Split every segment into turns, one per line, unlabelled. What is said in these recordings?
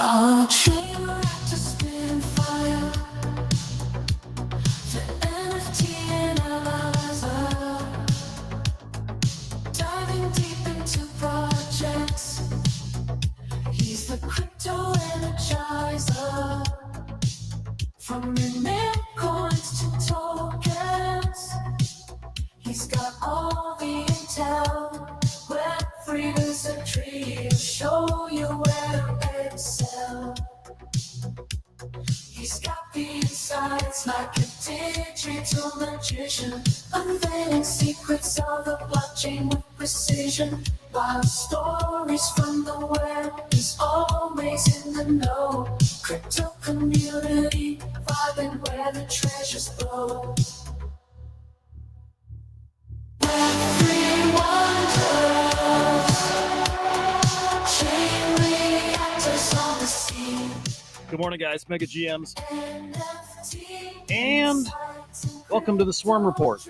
A train wreck to spin fire. The NFT analyzer, diving deep into projects. He's the crypto energizer. From mint coins to tokens, he's got all the intel. Web3 is a tree to show you where to excel. He's got the insights like a digital magician, unveiling secrets of the blockchain with precision. Wild stories from the web, he's always in the know. Crypto community, vibing where the treasures flow. Web3 wonders, chain reactors on the scene.
Good morning, guys. Mega GMs. And welcome to the Swarm Report.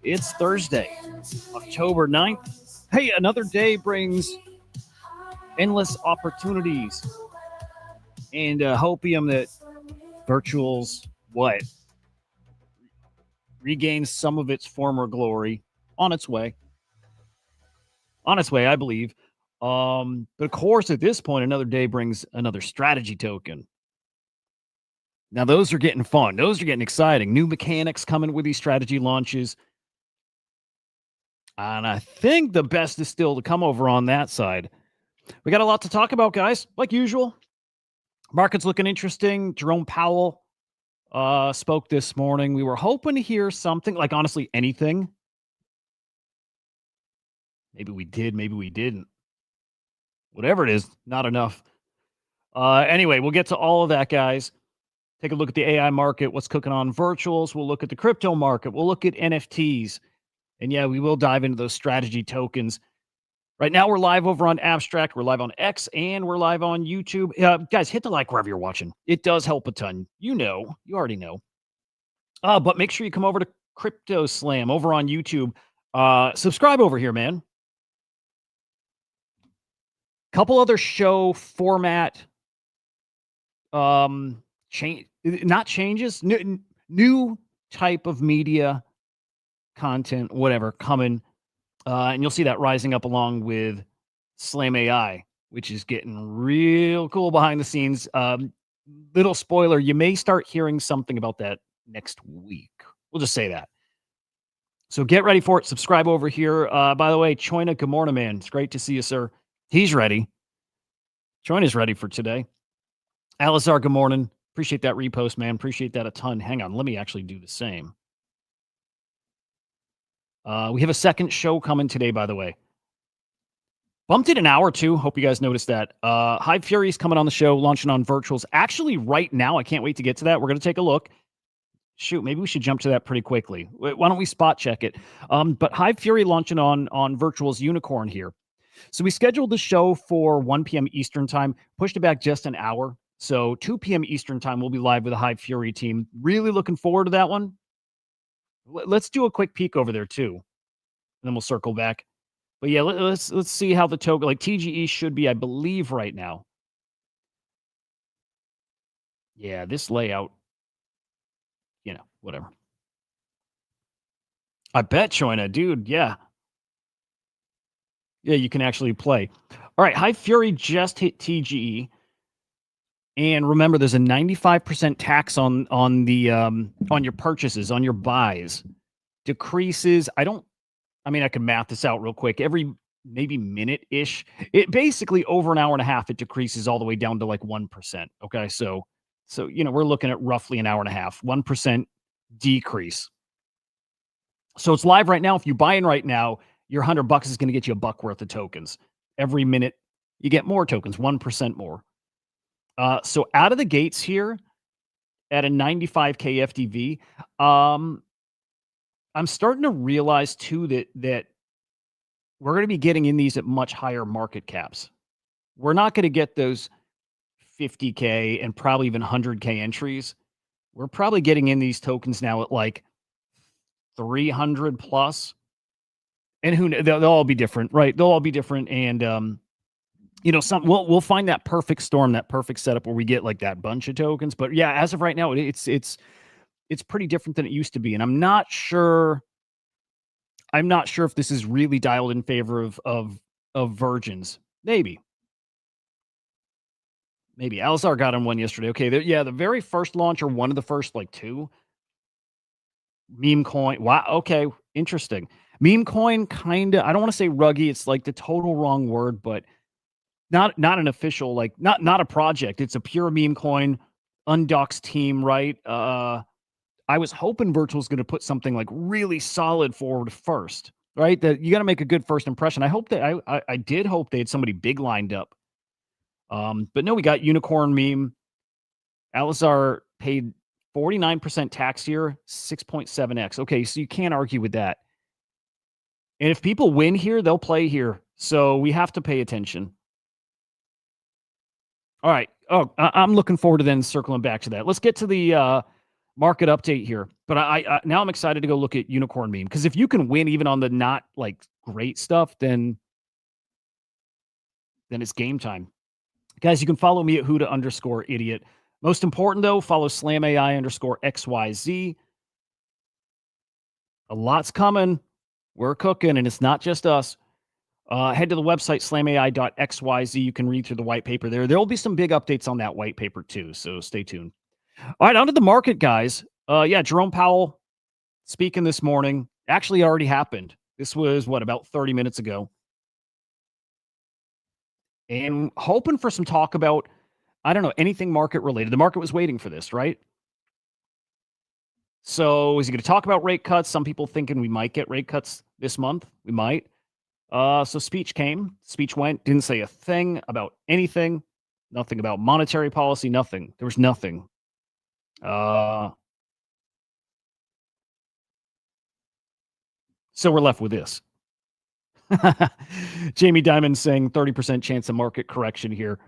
It's Thursday, October 9th. Hey, another day brings endless opportunities. And hopium that Virtuals, regains some of its former glory on its way. On its way, I believe. But of course, at this point, another day brings another strategy token. Now, those are getting fun. Those are getting exciting. New mechanics coming with these strategy launches. And I think the best is still to come over on that side. We got a lot to talk about, guys, like usual. Market's looking interesting. Jerome Powell spoke this morning. We were hoping to hear something, like honestly, anything. Maybe we did, maybe we didn't. Whatever it is, not enough. Anyway, we'll get to all of that, guys. Take a look at the AI market, what's cooking on virtuals. We'll look at the crypto market. We'll look at NFTs. And yeah, we will dive into those strategy tokens. Right now, we're live over on Abstract. We're live on X, and we're live on YouTube. Guys, hit the like wherever you're watching. It does help a ton. You know. You already know. But make sure you come over to CryptoSlam over on YouTube. Subscribe over here, man. Couple other show format new type of media content, whatever, coming. And you'll see that rising up along with SlamAI, which is getting real cool behind the scenes. Little spoiler, you may start hearing something about that next week. We'll just say that. So get ready for it. Subscribe over here. By the way, Choina, good morning, man. It's great to see you, sir. He's ready. Choina's ready for today. Alizar, good morning. Appreciate that repost, man. Appreciate that a ton. Hang on. Let me actually do the same. We have a second show coming today, by the way. Bumped it an hour or two. Hope you guys noticed that. Hive Fury's coming on the show, launching on virtuals. Actually, right now, I can't wait to get to that. We're going to take a look. Shoot, maybe we should jump to that pretty quickly. Why don't we spot check it? But Hive Fury launching on virtuals Unicorn here. So we scheduled the show for 1 p.m. Eastern time, pushed it back just an hour. So 2 p.m. Eastern time, we'll be live with the Hive Fury team. Really looking forward to that one. Let's do a quick peek over there too, and then we'll circle back. But yeah, let's see how the token, like TGE should be, I believe, right now. Yeah, this layout, whatever. I bet, Choina, dude, yeah. Yeah, you can actually play. All right, Hive Fury just hit TGE. And remember, there's a 95% tax on your purchases, on your buys. Decreases. I can math this out real quick. Every maybe minute-ish. It basically over an hour and a half, it decreases all the way down to like 1%. Okay, so we're looking at roughly an hour and a half, 1% decrease. So it's live right now. If you buy in right now, your $100 is going to get you $1 worth of tokens. Every minute, you get more tokens, 1% more. So out of the gates here, at a 95K FDV, I'm starting to realize too that we're going to be getting in these at much higher market caps. We're not going to get those 50K and probably even 100K entries. We're probably getting in these tokens now at like 300 plus. And they'll all be different, right? They'll all be different. And you know, we'll find that perfect storm, that perfect setup where we get like that bunch of tokens. But yeah, as of right now, it's pretty different than it used to be, and I'm not sure. I'm not sure if this is really dialed in favor of virgins. Maybe. Maybe Alizar got on one yesterday. Okay, yeah, the very first launch or one of the first like two meme coin. Wow. Okay, interesting. Meme coin, kind of. I don't want to say ruggy. It's like the total wrong word, but not an official like not a project. It's a pure meme coin, undoxed team, right? I was hoping Virtual's going to put something like really solid forward first, right? That you got to make a good first impression. I hope that I did hope they had somebody big lined up. But no, we got Unicorn Meme. Alizar paid 49% tax here, 6.7x. Okay, so you can't argue with that. And if people win here, they'll play here. So we have to pay attention. All right. Oh, I'm looking forward to then circling back to that. Let's get to the market update here. But I now I'm excited to go look at Unicorn Meme, because if you can win even on the not like great stuff, then it's game time. Guys, you can follow me at Hudah_idiot. Most important, though, follow SlamAI_XYZ. A lot's coming. We're cooking, and it's not just us. Head to the website, slamai.xyz. You can read through the white paper there. There will be some big updates on that white paper, too, so stay tuned. All right, on to the market, guys. Yeah, Jerome Powell speaking this morning. Actually already happened. This was, about 30 minutes ago. And hoping for some talk about, I don't know, anything market related. The market was waiting for this, right? So is he going to talk about rate cuts? Some people thinking we might get rate cuts this month. We might. So speech came. Speech went. Didn't say a thing about anything. Nothing about monetary policy. Nothing. There was nothing. So we're left with this. Jamie Dimon saying 30% chance of market correction here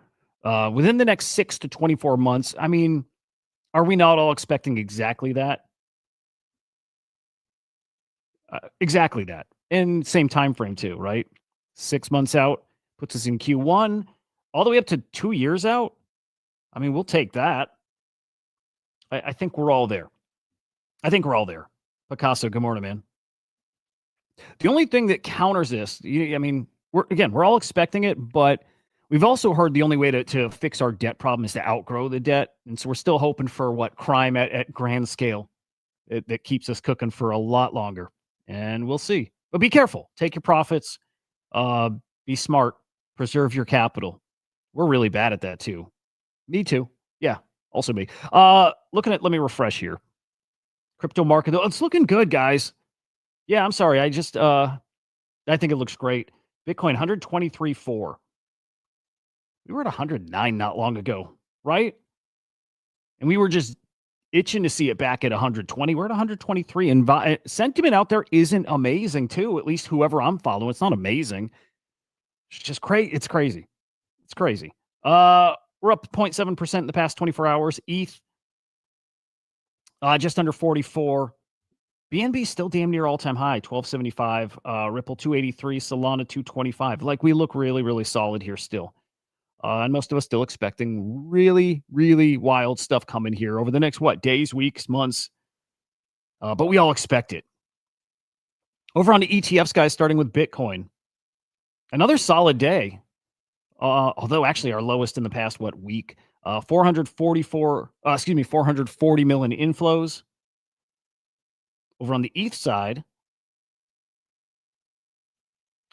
within the next 6 to 24 months. I mean, are we not all expecting exactly that? Exactly that. And same time frame too, right? 6 months out puts us in Q1, all the way up to 2 years out. I mean, we'll take that. I think we're all there. Picasso, good morning, man. The only thing that counters this, I mean, we're all expecting it, but we've also heard the only way to fix our debt problem is to outgrow the debt. And so we're still hoping for crime at grand scale that keeps us cooking for a lot longer. And we'll see. But be careful. Take your profits. Be smart. Preserve your capital. We're really bad at that too. Me too. Yeah, also me. Let me refresh here. Crypto market, though, it's looking good, guys. Yeah, I'm sorry. I think it looks great. Bitcoin 123.4. We were at 109 not long ago, right? And we were just itching to see it back at 120. We're at 123, and sentiment out there isn't amazing too. At least whoever I'm following, it's not amazing. It's just crazy. It's crazy. It's crazy. We're up 0.7% in the past 24 hours. ETH, just under 44. BNB still damn near all-time high, 1275. Ripple 283. Solana 225. Like, we look really, really solid here still. And most of us still expecting really, really wild stuff coming here over the next, days, weeks, months. But we all expect it. Over on the ETFs, guys, starting with Bitcoin. Another solid day. Although actually our lowest in the past, week? 440 million inflows. Over on the ETH side,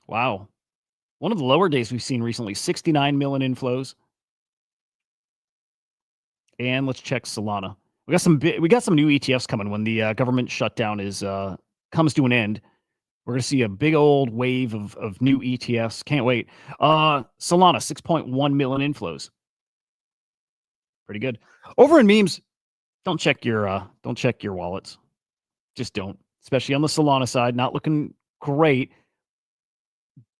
wow. One of the lower days we've seen recently, 69 million inflows. And let's check Solana. We got some new ETFs coming when the government shutdown comes to an end. We're going to see a big old wave of new ETFs. Can't wait. Solana, 6.1 million inflows. Pretty good. Over in memes, don't check your wallets. Just don't. Especially on the Solana side, not looking great.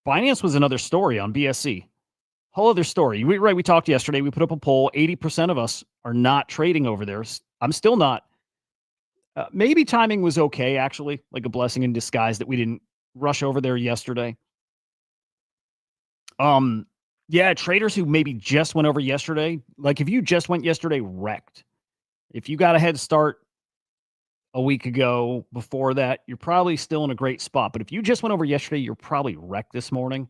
Binance was another story on BSC. Whole other story. We talked yesterday. We put up a poll. 80% of us are not trading over there. I'm still not. Maybe timing was okay, actually, like a blessing in disguise that we didn't rush over there yesterday. Yeah, traders who maybe just went over yesterday, like if you just went yesterday, wrecked. If you got a head start a week ago before that, you're probably still in a great spot. But if you just went over yesterday, you're probably wrecked this morning.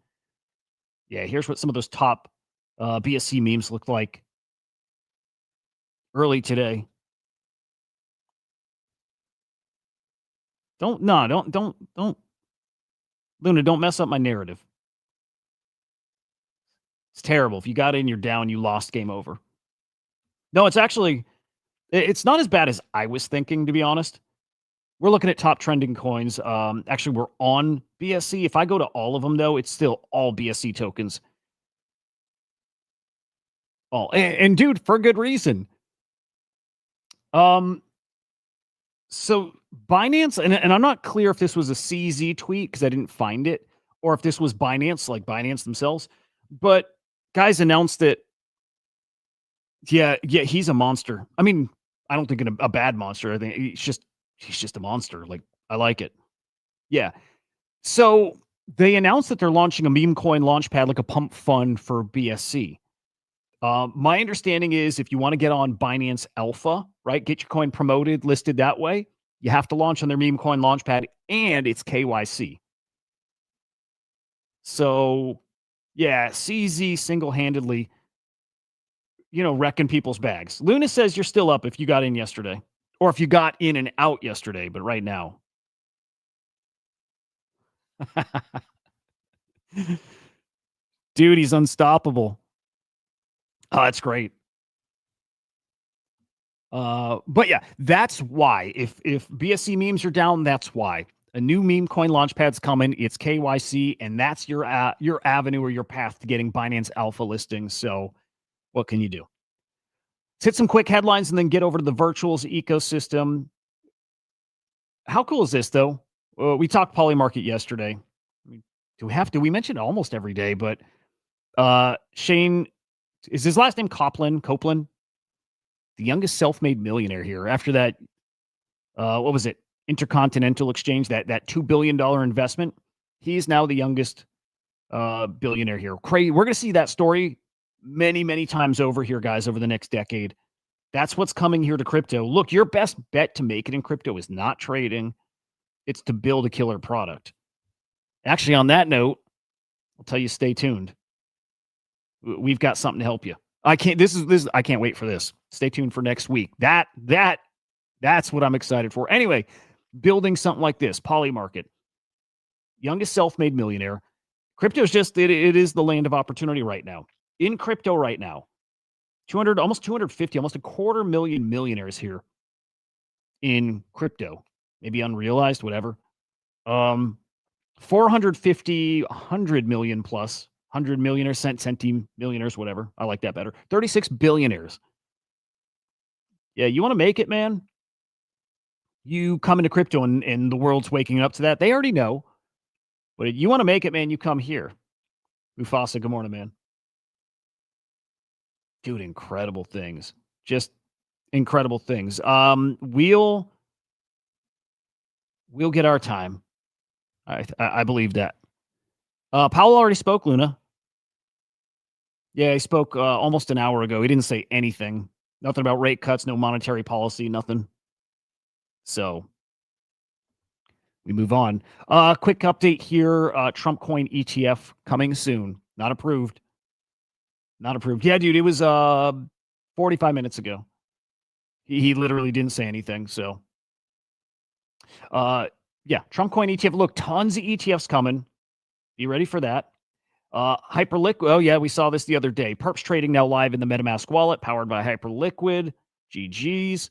Yeah, here's what some of those top BSC memes look like early today. Don't Luna, don't mess up my narrative. It's terrible. If you got in, you're down, you lost, game over. No, it's actually, it's not as bad as I was thinking, to be honest. We're looking at top trending coins. Actually, we're on BSC. If I go to all of them, though, it's still all BSC tokens. All and dude, for good reason. So Binance, and I'm not clear if this was a CZ tweet because I didn't find it, or if this was Binance, like Binance themselves. But guys announced that, yeah, he's a monster. I mean, I don't think a bad monster. I think he's just a monster. Like, I like it. Yeah. So they announced that they're launching a meme coin launchpad, like a pump fund for BSC. My understanding is if you want to get on Binance Alpha, right, get your coin promoted, listed that way, you have to launch on their meme coin launchpad, and it's KYC. So, yeah, CZ single-handedly, wrecking people's bags. Luna says you're still up if you got in yesterday, or if you got in and out yesterday, but right now. Dude, he's unstoppable. Oh, that's great. But yeah, that's why. If BSC memes are down, that's why. A new meme coin launchpad's coming. It's KYC, and that's your avenue or your path to getting Binance Alpha listings. So, what can you do? Let's hit some quick headlines and then get over to the virtuals ecosystem. How cool is this, though? We talked Polymarket yesterday. Do we have to? We mentioned it almost every day, but Shane, is his last name Copeland? The youngest self-made millionaire here. After that, what was it? Intercontinental Exchange, that $2 billion investment. He's now the youngest billionaire here. Crazy. We're going to see that story many, many times over here, guys, over the next decade. That's what's coming here to crypto. Look, your best bet to make it in crypto is not trading. It's to build a killer product. Actually, on that note, I'll tell you, stay tuned. We've got something to help you. I can't wait for this. Stay tuned for next week. That's what I'm excited for. Anyway, building something like this, Polymarket, youngest self-made millionaire. Crypto is just, it is the land of opportunity right now. In crypto right now, 200, almost 250, almost 250,000 millionaires here in crypto. Maybe unrealized, whatever. 450, 100 million plus, 100 millionaires, centime millionaires, whatever. I like that better. 36 billionaires. Yeah, you want to make it, man? You come into crypto and the world's waking up to that. They already know. But you want to make it, man, you come here. Mufasa, good morning, man. Dude, incredible things. Just incredible things. We'll get our time. I believe that. Powell already spoke, Luna. Yeah, he spoke almost an hour ago. He didn't say anything. Nothing about rate cuts, no monetary policy, nothing. So we move on. Quick update here. Trump coin ETF coming soon. Not approved. Not approved. Yeah, dude, it was 45 minutes ago. He literally didn't say anything. So, yeah, Trump coin ETF. Look, tons of ETFs coming. Be ready for that. Hyperliquid. Oh, yeah, we saw this the other day. Perps trading now live in the MetaMask wallet, powered by Hyperliquid. GG's.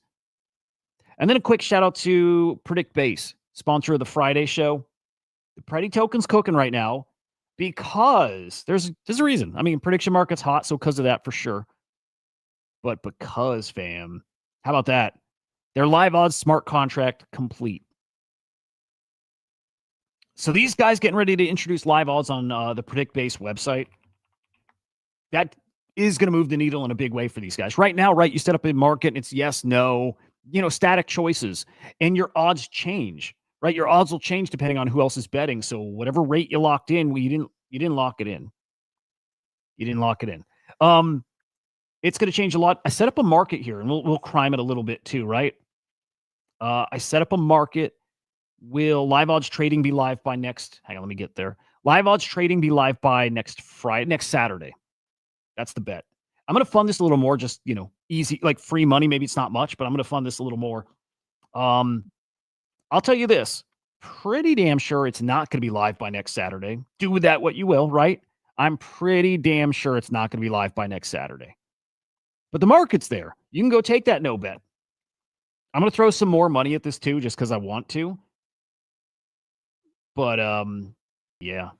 And then a quick shout out to Predict Base, sponsor of the Friday show. The Predi token's cooking right now because there's a reason. I mean, prediction market's hot, so because of that for sure. But because, fam, how about that? Their live odds smart contract complete. So these guys getting ready to introduce live odds on the Predict Base website. That is going to move the needle in a big way for these guys. Right now, right, you set up a market and it's yes, no, static choices. And your odds change, right? Your odds will change depending on who else is betting. So whatever rate you locked in, well, you didn't lock it in. You didn't lock it in. It's going to change a lot. I set up a market here, and we'll crime it a little bit too, right? I set up a market. Will live odds trading be live by next? Hang on, let me get there. Live odds trading be live by next Saturday. That's the bet. I'm going to fund this a little more, just, easy, like free money. Maybe it's not much, but I'm going to fund this a little more. I'll tell you this, pretty damn sure it's not going to be live by next Saturday. Do with that what you will, right? I'm pretty damn sure it's not going to be live by next Saturday. But the market's there. You can go take that no bet. I'm going to throw some more money at this too, just because I want to. But, yeah,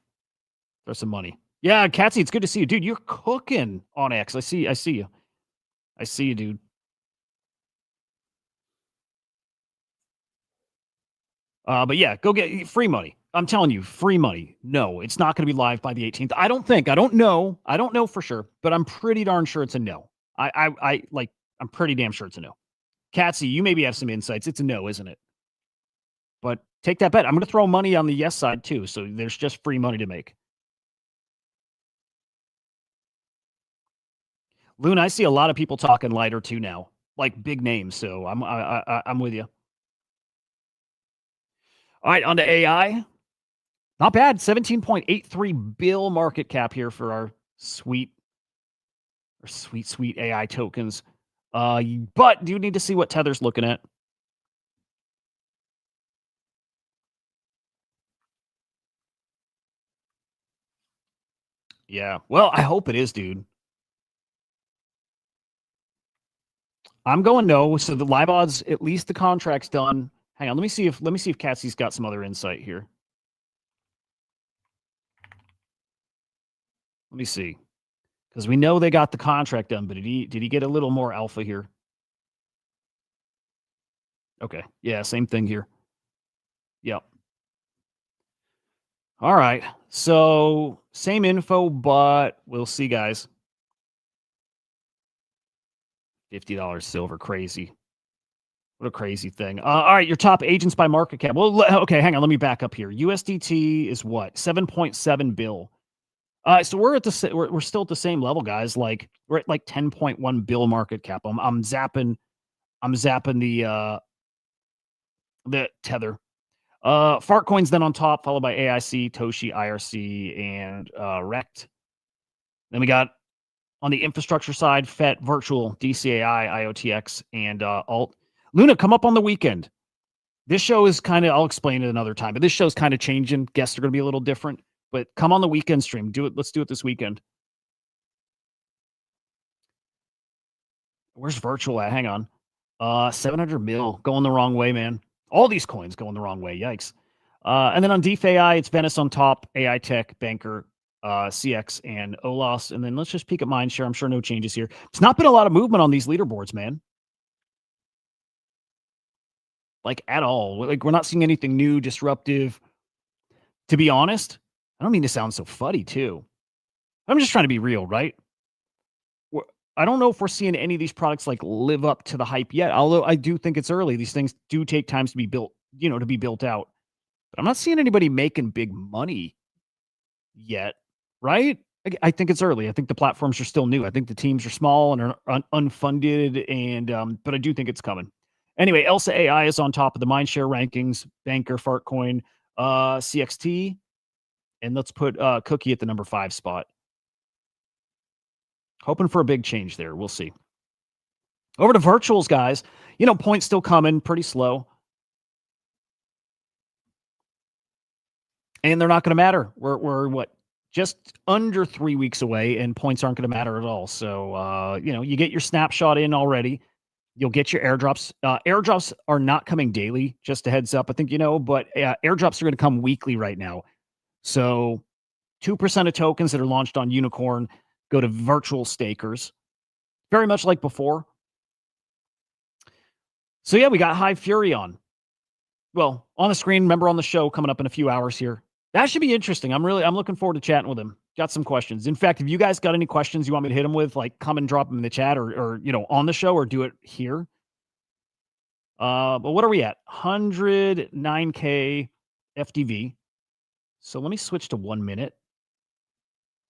throw some money. Yeah, Catsy, it's good to see you. Dude, you're cooking on X. I see you. I see you, dude. But yeah, go get free money. I'm telling you, free money. No, it's not going to be live by the 18th. I don't know. I don't know for sure, but I'm pretty darn sure it's a no. I'm pretty damn sure it's a no. Catsy, you maybe have some insights. It's a no, isn't it? But take that bet. I'm going to throw money on the yes side too. So there's just free money to make. Loon, I see a lot of people talking lighter too now, like big names. So I'm with you. All right, on to AI. Not bad. 17.83 bill market cap here for our sweet AI tokens. But do you need to see what Tether's looking at? Yeah. Well, I hope it is, dude. I'm going no. So the live odds, at least the contract's done. Hang on. Let me see if Catsy's got some other insight here. Let me see. Because we know they got the contract done, but did he get a little more alpha here? Okay. Yeah, same thing here. Yep. All right. So same info, but we'll see, guys. $50 silver, crazy. What a crazy thing. All right, your top agents by market cap. Well, okay, hang on. Let me back up here. USDT is what? 7.7 bill. So we're at we're still at the same level, guys. Like we're at like 10.1 bill market cap. I'm zapping the Tether. Fartcoin's then on top, followed by AIC, Toshi, IRC, and Rect. Then we got on the infrastructure side, FET, Virtual, DCAI, IOTX, and Alt. Luna, come up on the weekend. This show is kind of, I'll explain it another time, but this show's kind of changing. Guests are going to be a little different, but come on the weekend stream. Do it. Let's do it this weekend. Where's Virtual at? Hang on. 700 mil going the wrong way, man. All these coins going the wrong way. Yikes. And then on DeFi, it's Venice on top, AI Tech, Banker, CX, and OLOS. And then let's just peek at Mindshare. I'm sure no changes here. It's not been a lot of movement on these leaderboards, man. Like at all. Like we're not seeing anything new, disruptive. To be honest, I don't mean to sound so fuddy too. I'm just trying to be real, right? I don't know if we're seeing any of these products like live up to the hype yet. Although I do think it's early. These things do take time to be built, to be built out. But I'm not seeing anybody making big money yet, right? I think it's early. I think the platforms are still new. I think the teams are small and are unfunded, and but I do think it's coming. Anyway, Elsa AI is on top of the Mindshare rankings, Banker, Fartcoin, CXT, and let's put Cookie at the number 5 spot. Hoping for a big change there. We'll see. Over to virtuals, guys. Points still coming, pretty slow. And they're not going to matter. We're what? Just under 3 weeks away, and points aren't going to matter at all. So, you get your snapshot in already. You'll get your airdrops. Airdrops are not coming daily, just a heads up. I think but airdrops are going to come weekly right now. So 2% of tokens that are launched on Unicorn go to virtual stakers, very much like before. So yeah, we got High Fury on. Well, on the screen, remember on the show coming up in a few hours here. That should be interesting. I'm looking forward to chatting with him. Got some questions. In fact, if you guys got any questions you want me to hit him with, like come and drop them in the chat or on the show or do it here. But what are we at? 109K FDV. So let me switch to 1 minute.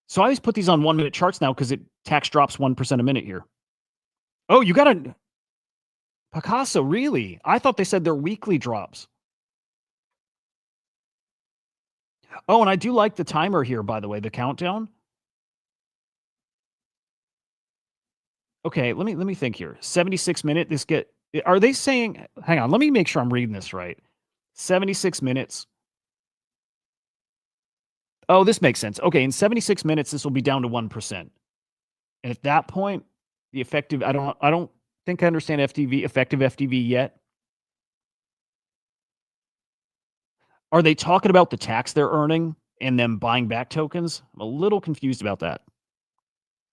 So I always put these on 1 minute charts now because it tax drops 1% a minute here. Oh, you got a Picasso, really? I thought they said they're weekly drops. Oh, and I do like the timer here, by the way, the countdown. Okay, let me think here. 76 minute. Are they saying? Hang on, let me make sure I'm reading this right. 76 minutes. Oh, this makes sense. Okay, in 76 minutes, this will be down to 1%. And at that point, the effective. I don't think I understand effective FTV yet. Are they talking about the tax they're earning and them buying back tokens? I'm a little confused about that.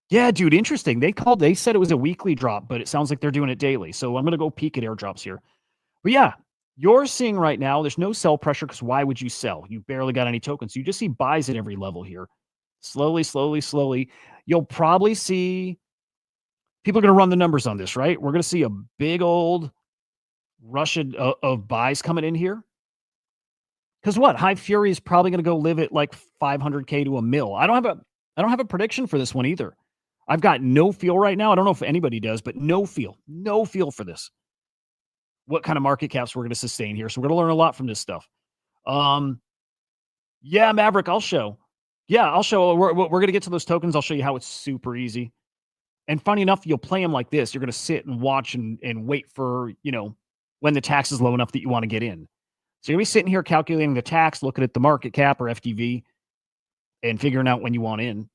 Yeah, dude, interesting. They said it was a weekly drop, but it sounds like they're doing it daily. So I'm gonna go peek at airdrops here. But yeah, you're seeing right now, there's no sell pressure because why would you sell? You barely got any tokens. You just see buys at every level here. Slowly, slowly, slowly. You'll probably see people are going to run the numbers on this, right? We're going to see a big old rush of buys coming in here. Because what? High Fury is probably going to go live at like 500K to a mil. I don't have a prediction for this one either. I've got no feel right now. I don't know if anybody does, but no feel for this. What kind of market caps we're going to sustain here. So we're going to learn a lot from this stuff. Yeah, Maverick, I'll show. Yeah, I'll show. We're going to get to those tokens. I'll show you how it's super easy. And funny enough, you'll play them like this. You're going to sit and watch and wait for, when the tax is low enough that you want to get in. So you're going to be sitting here calculating the tax, looking at the market cap or FTV, and figuring out when you want in.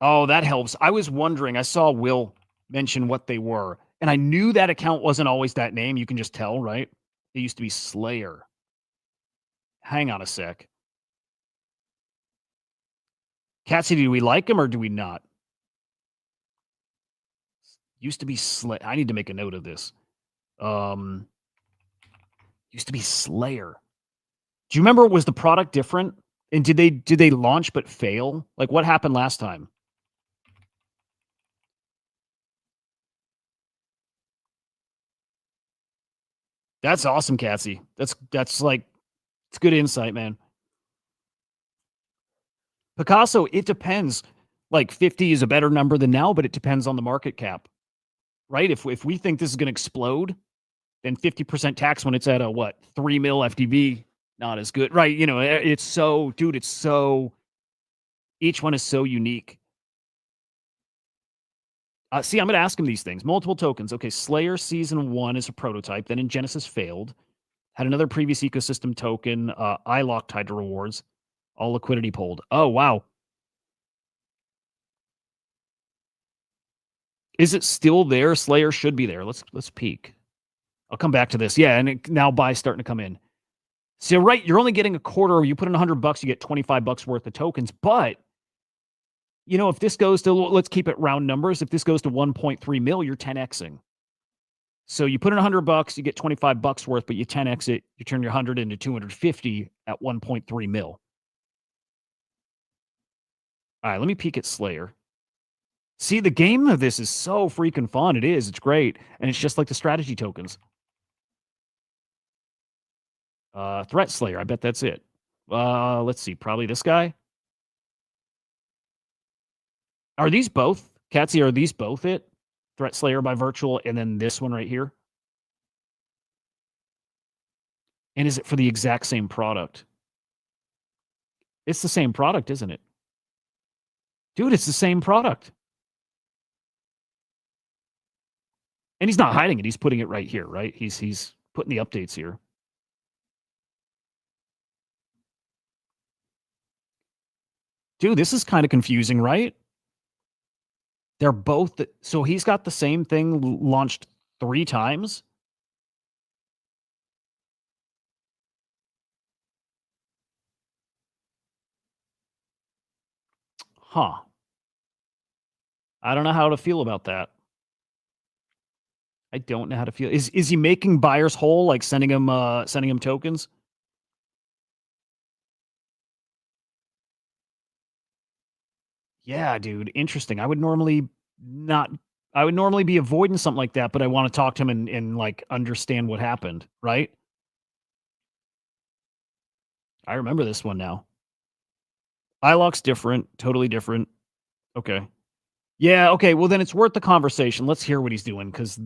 Oh, that helps. I was wondering. I saw Will mention what they were, and I knew that account wasn't always that name. You can just tell, right? It used to be Slayer. Hang on a sec. Catsy, do we like him or do we not? Used to be Slayer. I need to make a note of this. Used to be Slayer. Do you remember, was the product different? And did they launch but fail? Like what happened last time? That's awesome, Catsy. That's like, it's good insight, man. Picasso, it depends. Like 50 is a better number than now, but it depends on the market cap, right? If we think this is going to explode, then 50% tax when it's at a 3 mil FTV, not as good, right? It's so, dude, each one is so unique. See, I'm going to ask him these things. Multiple tokens. Okay, Slayer Season 1 is a prototype. Then in Genesis failed. Had another previous ecosystem token. iLock tied to rewards. All liquidity pulled. Oh, wow. Is it still there? Slayer should be there. Let's peek. I'll come back to this. Yeah, and now buys starting to come in. So, right, you're only getting a quarter. You put in $100, you get $25 worth of tokens. But if this goes to, let's keep it round numbers. If this goes to 1.3 mil, you're 10xing. So you put in $100, you get $25 worth, but you 10x it, you turn your 100 into 250 at 1.3 mil. All right, let me peek at Slayer. See, the game of this is so freaking fun. It is. It's great. And it's just like the strategy tokens. Threat Slayer. I bet that's it. Let's see. Probably this guy. Are these both? Catsy, are these both it? Threat Slayer by Virtual and then this one right here? And is it for the exact same product? It's the same product, isn't it? Dude, it's the same product. And he's not hiding it. He's putting it right here, right? He's putting the updates here. Dude, this is kind of confusing, right? They're both so he's got the same thing launched 3 times. Huh. I don't know how to feel about that. I don't know how to feel. Is he making buyers whole, like sending him tokens? Yeah, dude, interesting. I would normally be avoiding something like that, but I want to talk to him and like understand what happened, right? I remember this one now. iLock's different, totally different. Okay. Yeah, okay. Well, then it's worth the conversation. Let's hear what he's doing because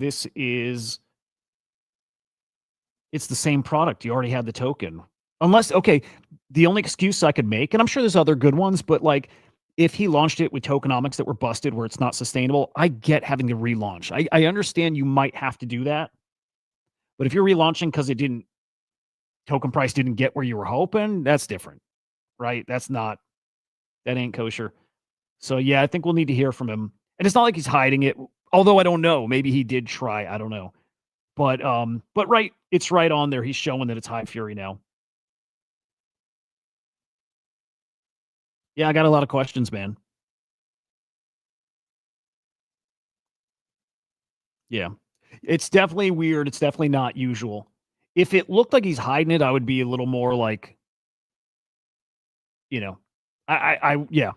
it's the same product. You already had the token. Unless, okay, the only excuse I could make, and I'm sure there's other good ones, but like if he launched it with tokenomics that were busted where it's not sustainable, I get having to relaunch. I understand you might have to do that. But if you're relaunching because token price didn't get where you were hoping, that's different, right? That ain't kosher. So yeah, I think we'll need to hear from him. And it's not like he's hiding it, although I don't know. Maybe he did try. I don't know. But right, it's right on there. He's showing that it's high fury now. Yeah, I got a lot of questions, man. Yeah. It's definitely weird. It's definitely not usual. If it looked like he's hiding it, I would be a little more like, you know, yeah,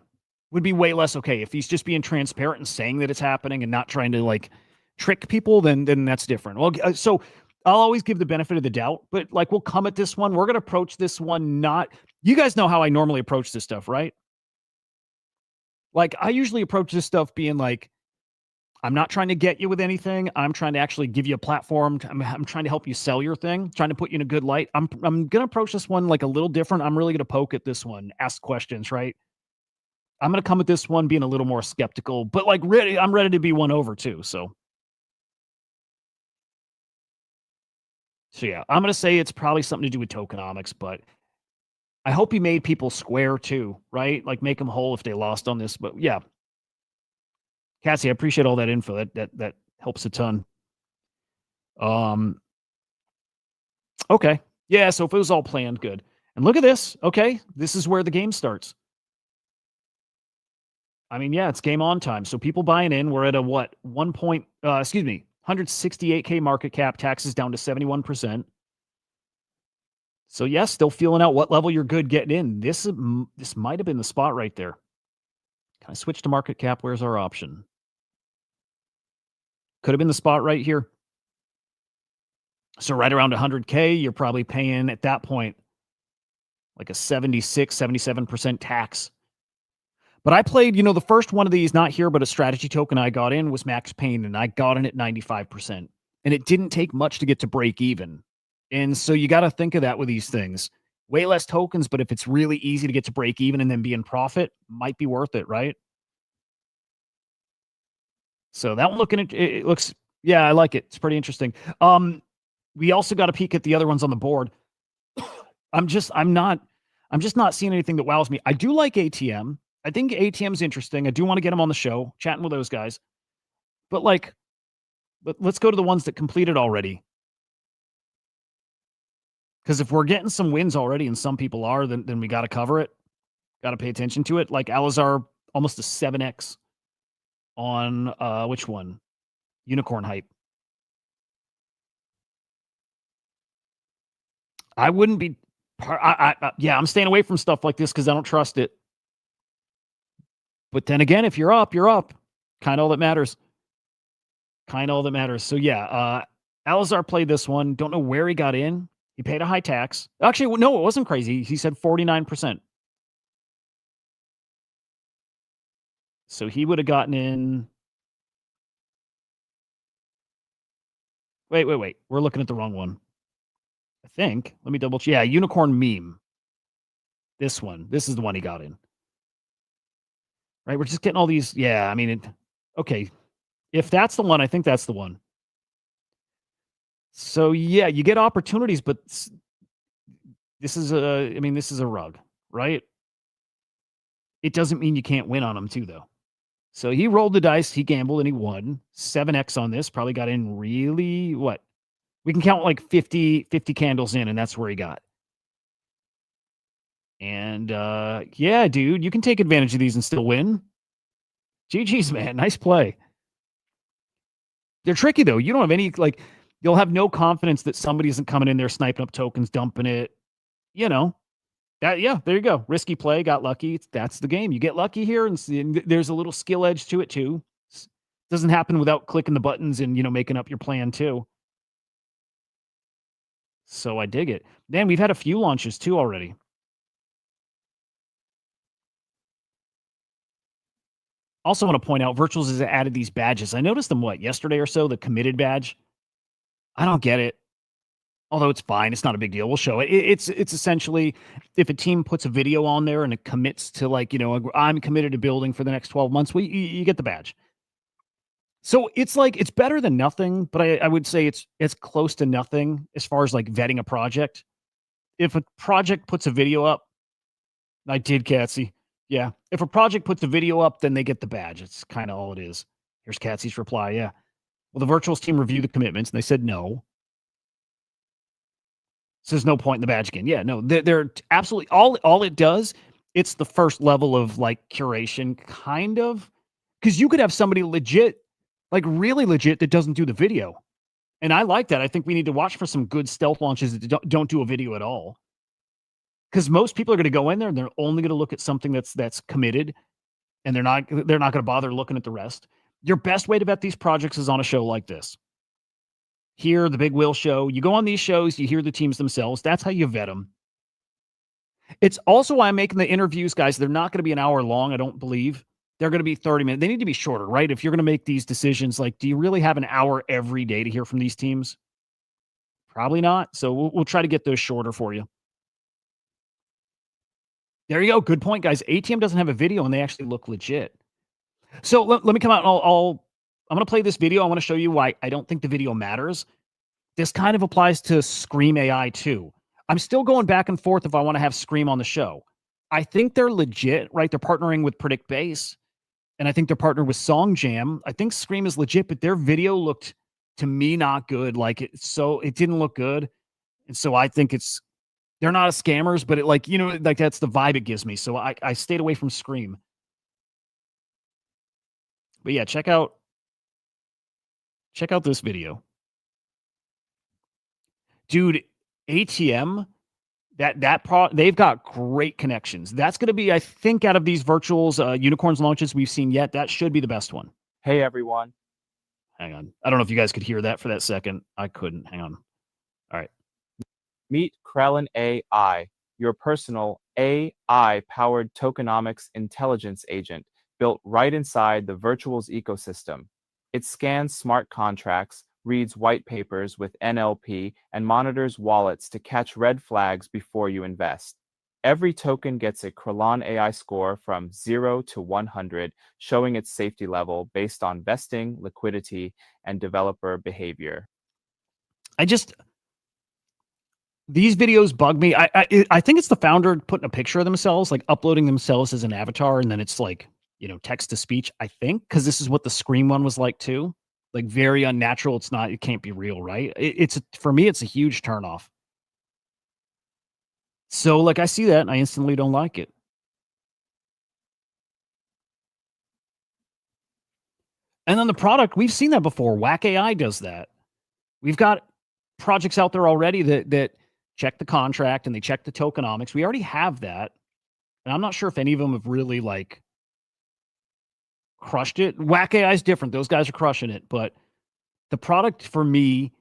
would be way less okay. If he's just being transparent and saying that it's happening and not trying to like trick people, then that's different. Well, so I'll always give the benefit of the doubt, but like we'll come at this one. We're gonna approach this one not. You guys know how I normally approach this stuff, right? Like I usually approach this stuff being like, I'm not trying to get you with anything. I'm trying to actually give you a platform. I'm trying to help you sell your thing, trying to put you in a good light. I'm gonna approach this one like a little different. I'm really gonna poke at this one, ask questions, right? I'm gonna come at this one being a little more skeptical, but like ready, I'm ready to be won over too. So yeah, I'm gonna say it's probably something to do with tokenomics, but I hope he made people square too, right? Like make them whole if they lost on this. But yeah, Cassie, I appreciate all that info. That helps a ton. Um, okay. Yeah, so if it was all planned, good. And look at this. Okay, this is where the game starts. I mean, yeah, it's game on time. So people buying in, we're at a what? 168K market cap, taxes down to 71%. So yes, still feeling out what level you're good getting in. This might have been the spot right there. Can I switch to market cap? Where's our option? Could have been the spot right here. So right around 100K, you're probably paying at that point like a 76, 77% tax. But I played, the first one of these, not here, but a strategy token I got in was Max Payne, and I got in at 95%. And it didn't take much to get to break even. And so you got to think of that with these things. Way less tokens, but if it's really easy to get to break even and then be in profit, might be worth it, right? So that one it looks, yeah, I like it. It's pretty interesting. We also got a peek at the other ones on the board. I'm just not seeing anything that wows me. I do like ATM. I think ATM's interesting. I do want to get him on the show, chatting with those guys. But let's go to the ones that completed already. Because if we're getting some wins already, and some people are, then we got to cover it. Got to pay attention to it. Like Alizar, almost a 7x on which one? Unicorn Hype. I wouldn't be. Yeah, I'm staying away from stuff like this because I don't trust it. But then again, if you're up, you're up. Kind of all that matters. So yeah, Alizar played this one. Don't know where he got in. He paid a high tax. Actually, no, it wasn't crazy. He said 49%. So he would have gotten in. Wait. We're looking at the wrong one. I think. Let me double check. Yeah, Unicorn Meme. This one. This is the one he got in. Right? We're just getting all these. Yeah, I mean, okay. If that's the one, I think that's the one. So yeah, you get opportunities, but this is a rug, right? It doesn't mean you can't win on them too, though. So he rolled the dice, he gambled, and he won 7x on this. Probably got in really what? We can count like 50 candles in, and that's where he got. And yeah, dude, you can take advantage of these and still win. GG's, man. Nice play. They're tricky though. You don't have any you'll have no confidence that somebody isn't coming in there sniping up tokens, dumping it. That there you go. Risky play, got lucky. That's the game. You get lucky here, and there's a little skill edge to it too. Doesn't happen without clicking the buttons and making up your plan too. So I dig it. Man, we've had a few launches too already. Also want to point out, Virtuals has added these badges. I noticed them, yesterday or so, the committed badge. I don't get it. Although it's fine. It's not a big deal. We'll show it. It's essentially if a team puts a video on there and it commits to I'm committed to building for the next 12 months, well, you get the badge. So it's better than nothing, but I would say it's close to nothing as far as vetting a project. If a project puts a video up, I did, Catsy. Yeah. If a project puts a video up, then they get the badge. It's kind of all it is. Here's Catsy's reply. Yeah. Well, the Virtuals team reviewed the commitments and they said no. So there's no point in the badge again. Yeah, no, they're absolutely all it does. It's the first level of curation, kind of, because you could have somebody legit, really legit, that doesn't do the video, and I like that. I think we need to watch for some good stealth launches that don't do a video at all, because most people are going to go in there and they're only going to look at something that's committed, and they're not going to bother looking at the rest. Your best way to vet these projects is on a show like this. Here, the Big Will Show. You go on these shows, you hear the teams themselves. That's how you vet them. It's also why I'm making the interviews, guys. They're not going to be an hour long, I don't believe. They're going to be 30 minutes. They need to be shorter, right? If you're going to make these decisions, do you really have an hour every day to hear from these teams? Probably not. So we'll try to get those shorter for you. There you go. Good point, guys. ATM doesn't have a video, and they actually look legit. So let me come out and I'm going to play this video. I want to show you why I don't think the video matters. This kind of applies to Scream AI too. I'm still going back and forth if I want to have Scream on the show. I think they're legit, right? They're partnering with Predict Bass, and I think they're partnered with Song Jam. I think Scream is legit, but their video looked to me not good. It didn't look good, and so I think they're not scammers, but that's the vibe it gives me. So I stayed away from Scream. But yeah, check out this video. Dude, ATM, they've got great connections. That's going to be, I think, out of these Virtuals unicorns launches we've seen yet, that should be the best one.
Hey, everyone.
Hang on. I don't know if you guys could hear that for that second. I couldn't. Hang on. All right.
Meet Krellin AI, your personal AI-powered tokenomics intelligence agent built right inside the Virtuals ecosystem. It scans smart contracts, reads white papers with NLP, and monitors wallets to catch red flags before you invest. Every token gets a Krellin AI score from 0 to 100, showing its safety level based on vesting, liquidity, and developer behavior.
These videos bug me. I think it's the founder putting a picture of themselves, uploading themselves as an avatar, and then it's text to speech, I think, because this is what the Scream one was like too. Very unnatural. It can't be real, right? For me, it's a huge turnoff. So I see that and I instantly don't like it. And then the product, we've seen that before. Whack AI does that. We've got projects out there already that check the contract and they check the tokenomics. We already have that. And I'm not sure if any of them have really crushed it. Whack AI is different. Those guys are crushing it. But the product for me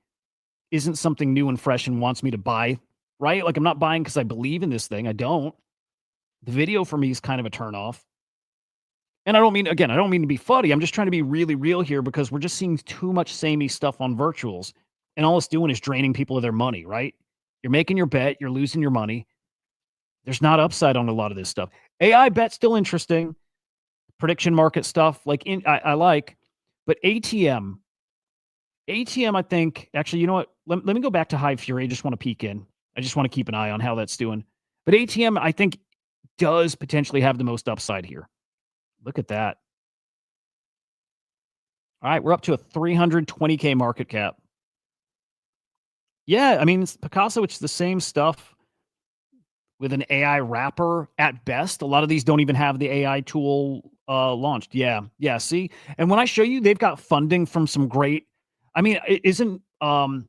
isn't something new and fresh and wants me to buy, right? I'm not buying because I believe in this thing. I don't. The video for me is kind of a turnoff. And I don't mean to be funny. I'm just trying to be really real here because we're just seeing too much samey stuff on Virtuals. And all it's doing is draining people of their money, right? You're making your bet. You're losing your money. There's not upside on a lot of this stuff. AI bet still interesting. Prediction market stuff I like. But ATM, I think, actually, you know what? Let me go back to High Fury. I just want to peek in. I just want to keep an eye on how that's doing. But ATM, I think, does potentially have the most upside here. Look at that. All right, we're up to a 320K market cap. Yeah, I mean, it's Picasso, it's the same stuff with an AI wrapper at best. A lot of these don't even have the AI tool launched. Yeah, see? And when I show you, they've got funding from some great, isn't Mark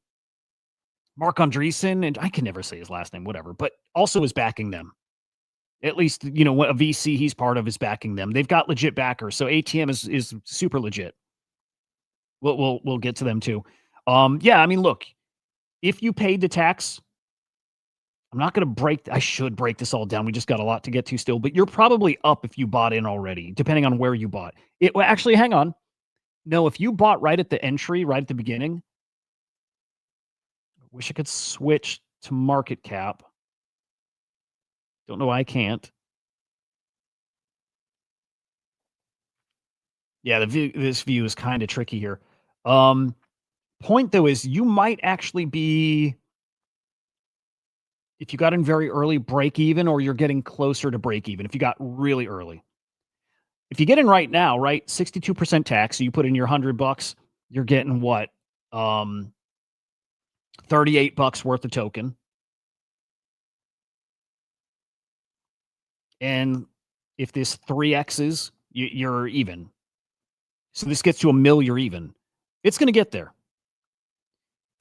Andreessen, and I can never say his last name, whatever, but also is backing them. At least, what a VC he's part of is backing them. They've got legit backers. So ATM is super legit. We'll get to them too. Yeah, look, if you paid the tax I'm not going to break. I should break this all down. We just got a lot to get to still, but you're probably up if you bought in already, depending on where you bought it. Well, actually, hang on. No, if you bought right at the entry, right at the beginning, I wish I could switch to market cap. Don't know why I can't. Yeah, this view is kind of tricky here. Point though is you might actually be, if you got in very early, break even, or you're getting closer to break even if you got really early. If you get in right now, right, 62% tax, so you put in your $100, you're getting what? $38 worth of token. And if this 3x's, you're even. So this gets to a mil, you're even. It's going to get there.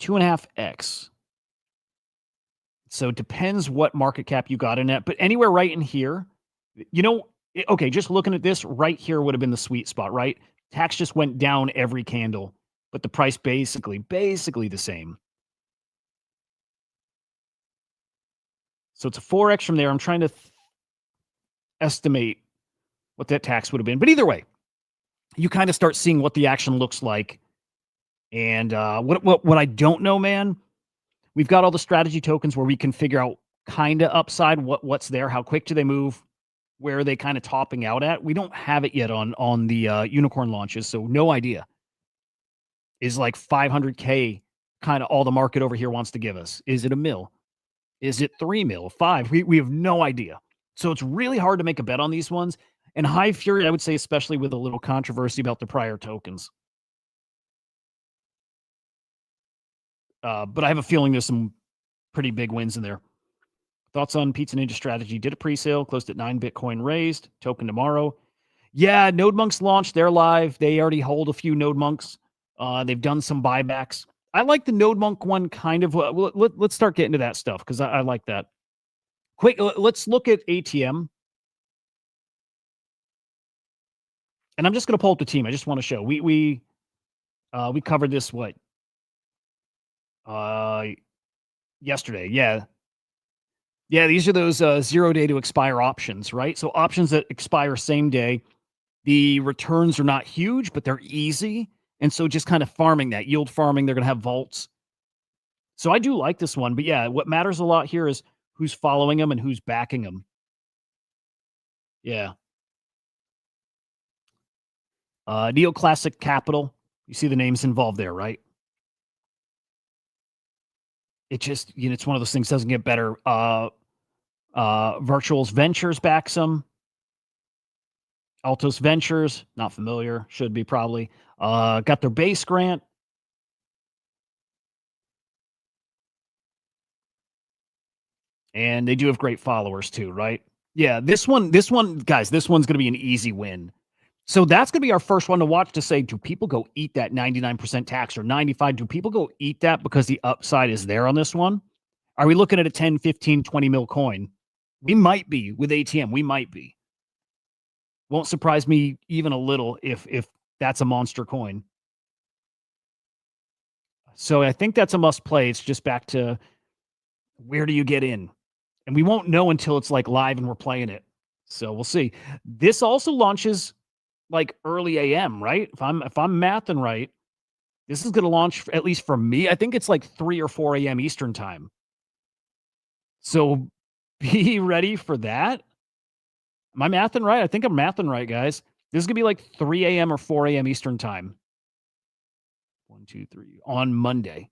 2.5x. So it depends what market cap you got in at, but anywhere right in here, okay, just looking at this right here would have been the sweet spot, right? Tax just went down every candle, but the price basically the same. So it's a 4x from there. I'm trying to estimate what that tax would have been, but either way, you kind of start seeing what the action looks like. And what I don't know, man, we've got all the strategy tokens where we can figure out kind of upside, what's there, how quick do they move, where are they kind of topping out at. We don't have it yet on the unicorn launches, so no idea. Is like 500K kind of all the market over here wants to give us? Is it a mil? Is it 3 mil, 5? We have no idea. So it's really hard to make a bet on these ones. And High Fury, I would say, especially with a little controversy about the prior tokens. But I have a feeling there's some pretty big wins in there. Thoughts on Pizza Ninja strategy? Did a pre-sale, closed at 9 Bitcoin raised, token tomorrow. Yeah, Node Monks launched. They're live. They already hold a few Node Monks. They've done some buybacks. I like the Node Monk one kind of. Let's start getting to that stuff because I like that. Quick, let's look at ATM. And I'm just going to pull up the team. I just want to show. We covered this, yesterday. Yeah. Yeah, these are those 0 day to expire options, right? So options that expire same day. The returns are not huge, but they're easy. And so just kind of farming that, yield farming, they're going to have vaults. So I do like this one. But yeah, what matters a lot here is who's following them and who's backing them. Yeah. Neoclassic Capital. You see the names involved there, right? It just, it's one of those things doesn't get better. Virtuals Ventures backs them. Altos Ventures, not familiar, should be probably. Got their base grant. And they do have great followers too, right? Yeah, this one, guys, this one's going to be an easy win. So that's going to be our first one to watch to say, do people go eat that 99% tax or 95? Do people go eat that because the upside is there on this one? Are we looking at a 10, 15, 20 mil coin? We might be with ATM. We might be. Won't surprise me even a little if that's a monster coin. So I think that's a must play. It's just back to where do you get in? And we won't know until it's like live and we're playing it. So we'll see. This also launches like early AM, right? If I'm mathing right, this is going to launch, at least for me, I think it's like 3 or 4 a.m. Eastern time. So be ready for that. Am I mathing right? I think I'm mathing right, guys. This is going to be like 3 a.m. or 4 a.m. Eastern time. 1, 2, 3 on Monday.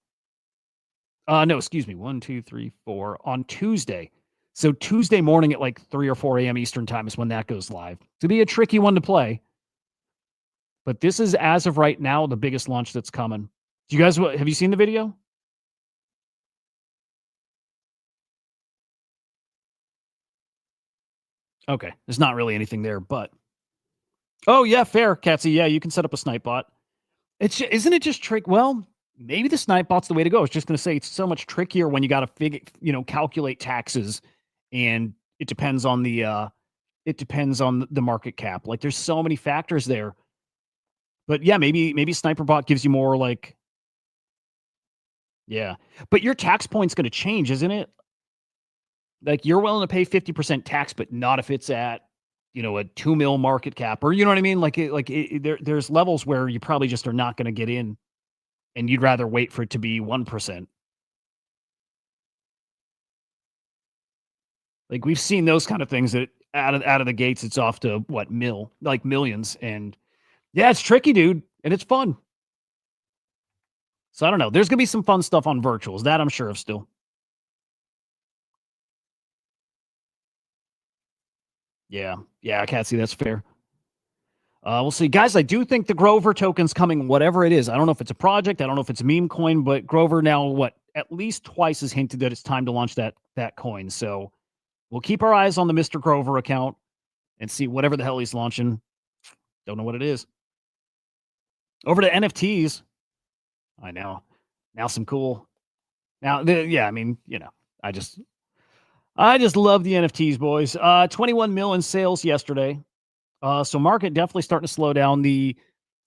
No, excuse me. 1, 2, 3, 4 on Tuesday. So Tuesday morning at like 3 or 4 a.m. Eastern time is when that goes live. To be a tricky one to play. But this is, as of right now, the biggest launch that's coming. Do you guys, have you seen the video? Okay. There's not really anything there, but. Oh, yeah, fair, Katsy. Yeah, you can set up a snipe bot. Isn't it just trick? Well, maybe the snipe bot's the way to go. I was just going to say it's so much trickier when you got to calculate taxes, and it depends on the market cap. Like there's so many factors there. But yeah, maybe sniper bot gives you more like, yeah. But your tax point's going to change, isn't it? Like you're willing to pay 50% tax, but not if it's at, you know, a 2 mil market cap, or you know what I mean? There's levels where you probably just are not going to get in, and you'd rather wait for it to be 1%. Like we've seen those kind of things that out of the gates, it's off to what like millions. And yeah, it's tricky, dude. And it's fun. So I don't know. There's gonna be some fun stuff on virtuals. That I'm sure of still. Yeah. Yeah, I can't see that's fair. We'll see. Guys, I do think the Grover token's coming, whatever it is. I don't know if it's a project, I don't know if it's a meme coin, but Grover now at least twice has hinted that it's time to launch that coin. So we'll keep our eyes on the Mr. Grover account and see whatever the hell he's launching. Don't know what it is. Over to NFTs. I know. Now some cool. Now, I mean, you know, I just love the NFTs, boys. 21 million sales yesterday. So market definitely starting to slow down. The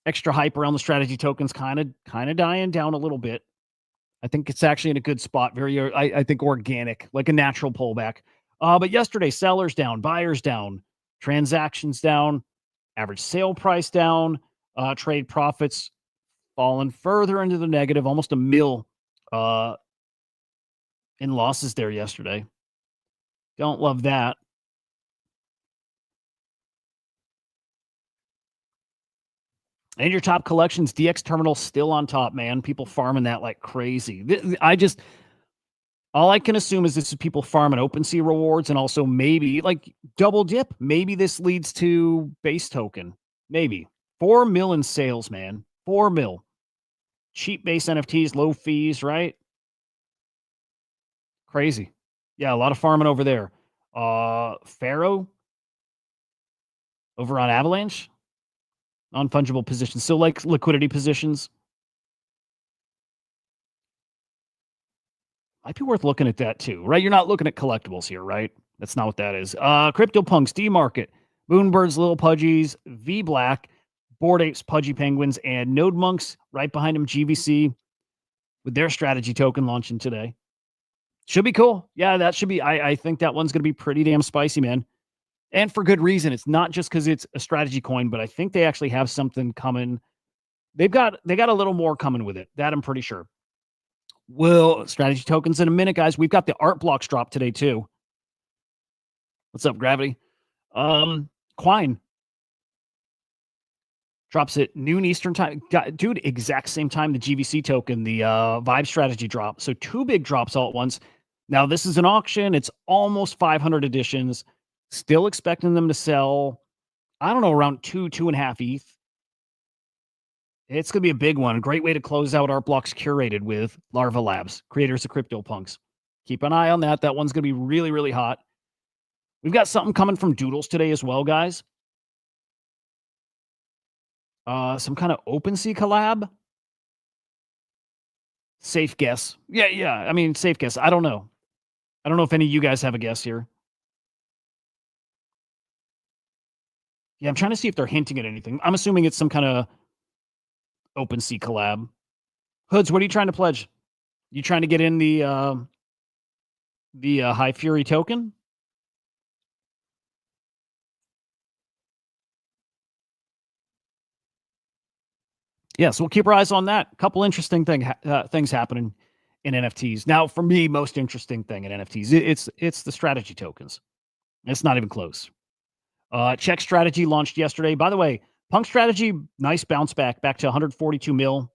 extra hype around the strategy tokens kind of dying down a little bit. I think it's actually in a good spot. I think organic, like a natural pullback. But yesterday, sellers down, buyers down, transactions down, average sale price down, trade profits fallen further into the negative, almost a mil in losses there yesterday. Don't love that. And your top collections, DX Terminal still on top, man. People farming that like crazy. All I can assume is this is people farming OpenSea rewards and also maybe like double dip. Maybe this leads to base token. Maybe 4 mil in sales, man. 4 mil. Cheap base NFTs, low fees, right? Crazy. Yeah, a lot of farming over there. Pharaoh over on Avalanche. Non-fungible positions. So like liquidity positions. Might be worth looking at that too, right? You're not looking at collectibles here, right? That's not what that is. CryptoPunks, D-Market, Moonbirds, Little Pudgies, V-Black, Bored Apes, Pudgy Penguins, and Node Monks right behind them, GVC, with their strategy token launching today. Should be cool. Yeah, that should be. I think that one's going to be pretty damn spicy, man. And for good reason. It's not just because it's a strategy coin, but I think they actually have something coming. They got a little more coming with it. That I'm pretty sure. Well, strategy tokens in a minute, guys. We've got the art blocks drop today too. What's up, Gravity? Quine drops at noon Eastern time. Dude, exact same time the GVC token, the Vibe strategy drop. So 2 big drops all at once. Now, this is an auction. It's almost 500 editions. Still expecting them to sell, I don't know, around 2.5 ETH. It's going to be a big one. A great way to close out Art Blocks curated with Larva Labs, creators of CryptoPunks. Keep an eye on that. That one's going to be really, really hot. We've got something coming from Doodles today as well, guys. Some kind of OpenSea collab. Safe guess. Yeah. I mean, safe guess. I don't know. I don't know if any of you guys have a guess here. Yeah, I'm trying to see if they're hinting at anything. I'm assuming it's some kind of OpenSea collab. Hoods, what are you trying to pledge? You trying to get in the High Fury token? Yeah, so we'll keep our eyes on that. A couple interesting things happening in NFTs. Now, for me, most interesting thing in NFTs, it's the strategy tokens. It's not even close. Check Strategy launched yesterday. By the way, Punk Strategy, nice bounce back to 142 mil.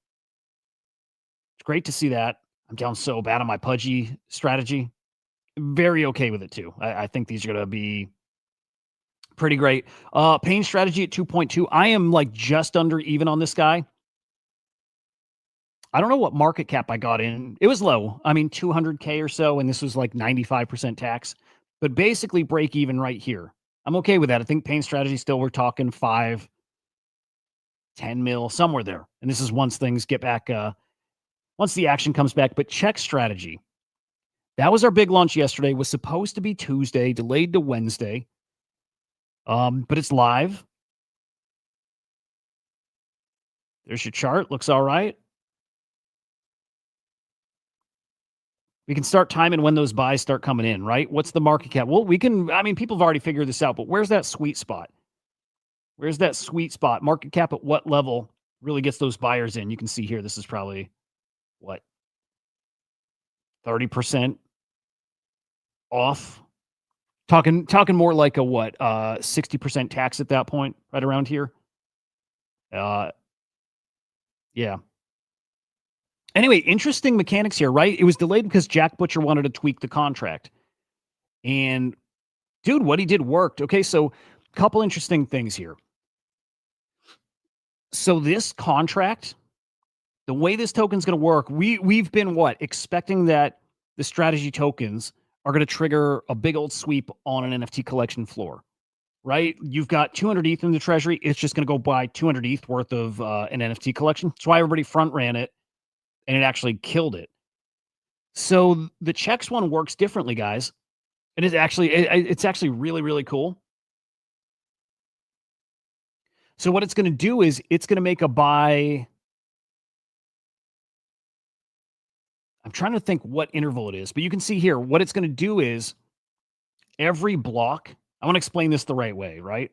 It's great to see that. I'm down so bad on my Pudgy strategy. Very okay with it too. I think these are going to be pretty great. Pain Strategy at 2.2. I am like just under even on this guy. I don't know what market cap I got in. It was low. I mean, 200K or so, and this was like 95% tax. But basically break even right here. I'm okay with that. I think Pain Strategy still, we're talking 5, 10 mil, somewhere there. And this is once things get back, once the action comes back. But Check Strategy. That was our big launch yesterday. Was supposed to be Tuesday, delayed to Wednesday. But it's live. There's your chart. Looks all right. We can start timing when those buys start coming in, right? What's the market cap? Well, we can, I mean, people have already figured this out, but where's that sweet spot? Where's that sweet spot? Market cap at what level really gets those buyers in? You can see here, this is probably what? 30% off. Talking more like a what? 60% tax at that point, right around here. Yeah. Anyway, interesting mechanics here, right? It was delayed because Jack Butcher wanted to tweak the contract. And dude, what he did worked. Okay, so a couple interesting things here. So this contract, the way this token's going to work, we've been what? Expecting that the strategy tokens are going to trigger a big old sweep on an NFT collection floor, right? You've got 200 ETH in the treasury. It's just going to go buy 200 ETH worth of an NFT collection. That's why everybody front ran it. And it actually killed it. So the checks one works differently, guys. It's actually really, really cool. So what it's going to do is it's going to make a buy. I'm trying to think what interval it is, but you can see here what it's going to do is every block. I want to explain this the right way, right?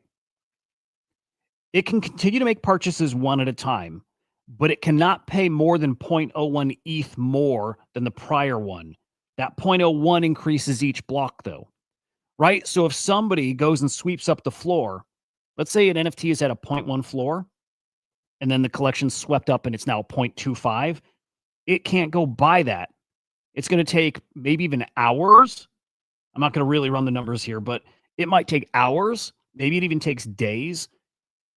It can continue to make purchases one at a time, but it cannot pay more than 0.01 ETH more than the prior one. That 0.01 increases each block, though, right? So if somebody goes and sweeps up the floor, let's say an NFT is at a 0.1 floor, and then the collection's swept up and it's now 0.25, it can't go buy that. It's going to take maybe even hours. I'm not going to really run the numbers here, but it might take hours. Maybe it even takes days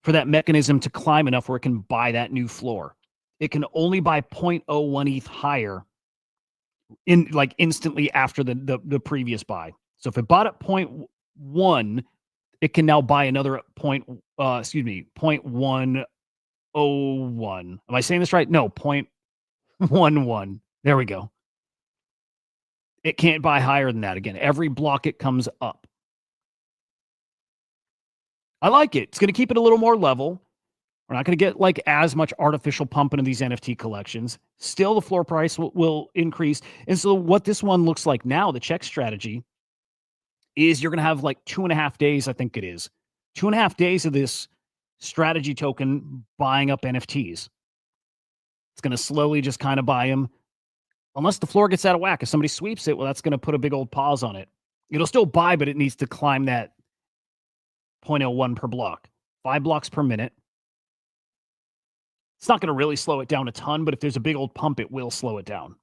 for that mechanism to climb enough where it can buy that new floor. It can only buy 0.01 ETH higher in like instantly after the previous buy. So if it bought at 0.1, it can now buy another 0.101. Am I saying this right? No, 0.11. There we go. It can't buy higher than that again. Every block it comes up. I like it. It's going to keep it a little more level. We're not going to get like as much artificial pump into these NFT collections. Still, the floor price will increase. And so what this one looks like now, the check strategy, is you're going to have like 2.5 days, I think it is. 2.5 days of this strategy token buying up NFTs. It's going to slowly just kind of buy them. Unless the floor gets out of whack. If somebody sweeps it, well, that's going to put a big old pause on it. It'll still buy, but it needs to climb that 0.01 per block. 5 blocks per minute. It's not going to really slow it down a ton, but if there's a big old pump, it will slow it down.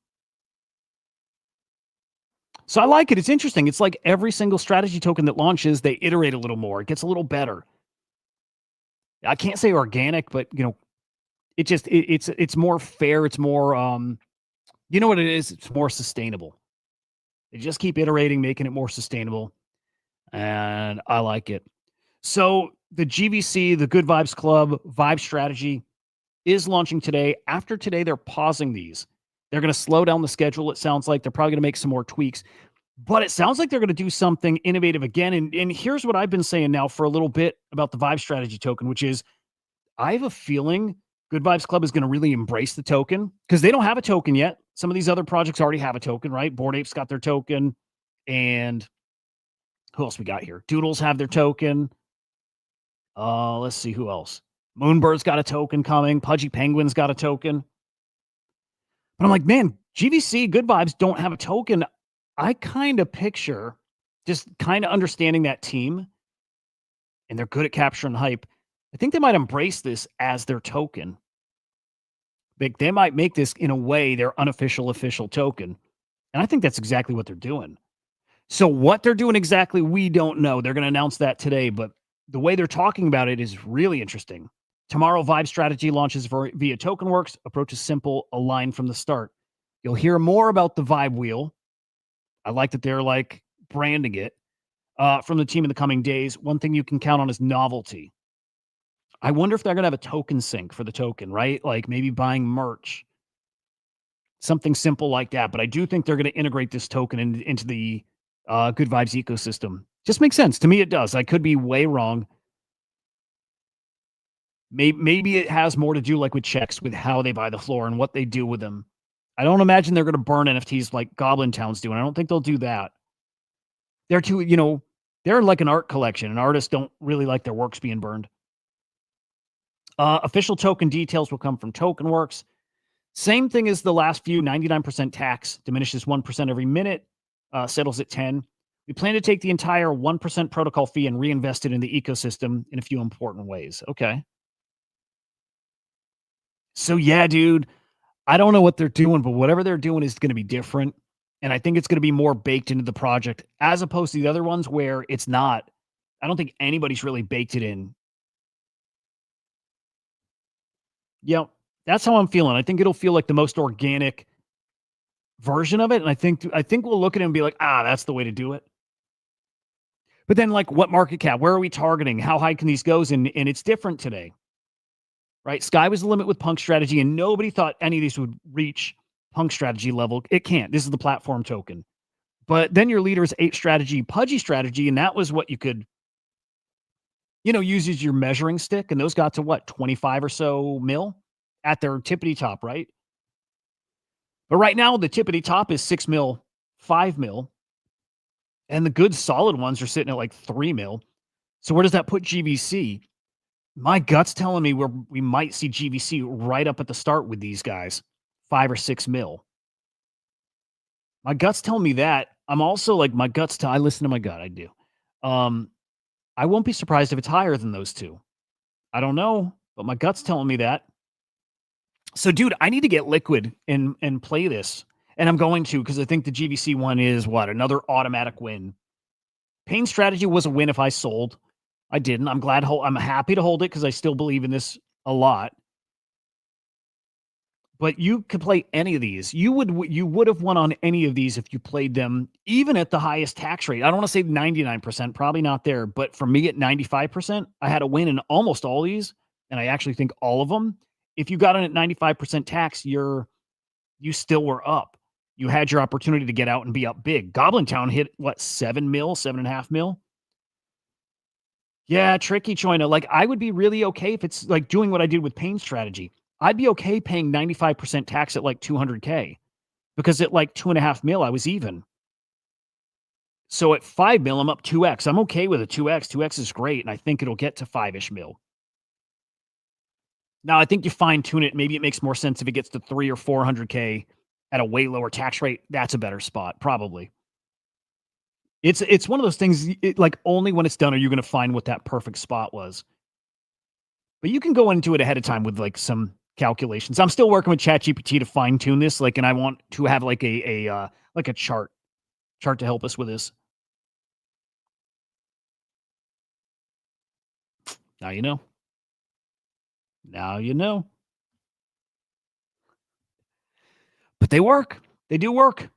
So I like it. It's interesting. It's like every single strategy token that launches, they iterate a little more. It gets a little better. I can't say organic, but you know, it's more fair. It's more you know what it is? It's more sustainable. They just keep iterating, making it more sustainable. And I like it. So the GVC, the Good Vibes Club Vibe Strategy, is launching today. After today, they're pausing these. They're going to slow down the schedule. It sounds like they're probably going to make some more tweaks, but it sounds like they're going to do something innovative again. And here's what I've been saying now for a little bit about the Vibe Strategy token, which is I have a feeling Good Vibes Club is going to really embrace the token because they don't have a token yet. Some of these other projects already have a token, right? Bored Apes got their token. And who else we got here? Doodles have their token. Let's see who else. Moonbird's got a token coming. Pudgy Penguin's got a token. But I'm like, man, GVC, Good Vibes don't have a token. I kind of picture just kind of understanding that team, and they're good at capturing hype. I think they might embrace this as their token. They might make this, in a way, their unofficial official token. And I think that's exactly what they're doing. So what they're doing exactly, we don't know. They're going to announce that today, but the way they're talking about it is really interesting. Tomorrow, Vibe Strategy launches via TokenWorks. Approach is simple, aligned from the start. You'll hear more about the Vibe Wheel. I like that they're like branding it from the team in the coming days. One thing you can count on is novelty. I wonder if they're going to have a token sync for the token, right? Like maybe buying merch, something simple like that. But I do think they're going to integrate this token into the Good Vibes ecosystem. Just makes sense. To me, it does. I could be way wrong. Maybe it has more to do like with checks, with how they buy the floor and what they do with them. I don't imagine they're going to burn NFTs like Goblin Town's doing. I don't think they'll do that. They're too, they're like an art collection, and artists don't really like their works being burned. Official token details will come from TokenWorks. Same thing as the last few, 99% tax, diminishes 1% every minute, settles at 10. We plan to take the entire 1% protocol fee and reinvest it in the ecosystem in a few important ways. Okay. So yeah, dude, I don't know what they're doing, but whatever they're doing is going to be different. And I think it's going to be more baked into the project as opposed to the other ones where it's not. I don't think anybody's really baked it in. Yep. That's how I'm feeling. I think it'll feel like the most organic version of it. And I think we'll look at it and be like, that's the way to do it. But then, like, what market cap? Where are we targeting? How high can these go? And it's different today. Right? Sky was the limit with Punk Strategy, and nobody thought any of these would reach Punk Strategy level. It can't. This is the platform token. But then your leader is Ape Strategy, Pudgy Strategy, and that was what you could, use as your measuring stick. And those got to what, 25 or so mil at their tippity top, right? But right now, the tippity top is 6 mil, 5 mil. And the good solid ones are sitting at like 3 mil. So where does that put GVC? My gut's telling me we might see GVC right up at the start with these guys, 5 or 6 mil. My gut's telling me that. I'm also like, I listen to my gut. I do. I won't be surprised if it's higher than those two. I don't know, but my gut's telling me that. So, dude, I need to get liquid and play this. And I'm going to, because I think the GVC one is another automatic win. Pain Strategy was a win if I sold. I didn't. I'm happy to hold it because I still believe in this a lot. But you could play any of these. You would have won on any of these if you played them, even at the highest tax rate. I don't want to say 99%, probably not there. But for me at 95%, I had a win in almost all these. And I actually think all of them. If you got in at 95% tax, you still were up. You had your opportunity to get out and be up big. Goblin Town hit, 7 mil, 7.5 mil? Yeah, tricky, Choina. Like, I would be really okay if it's like doing what I did with Pain Strategy. I'd be okay paying 95% tax at like 200K because at like 2.5 mil, I was even. So at 5 mil, I'm up 2x. I'm okay with a 2x. 2x is great, and I think it'll get to 5-ish mil. Now, I think you fine tune it. Maybe it makes more sense if it gets to 300 or 400K at a way lower tax rate. That's a better spot, probably. It's one of those things, like only when it's done are you going to find what that perfect spot was. But you can go into it ahead of time with like some calculations. I'm still working with ChatGPT to fine tune this, like, and I want to have like a chart to help us with this. Now you know. Now you know. But they work. They do work.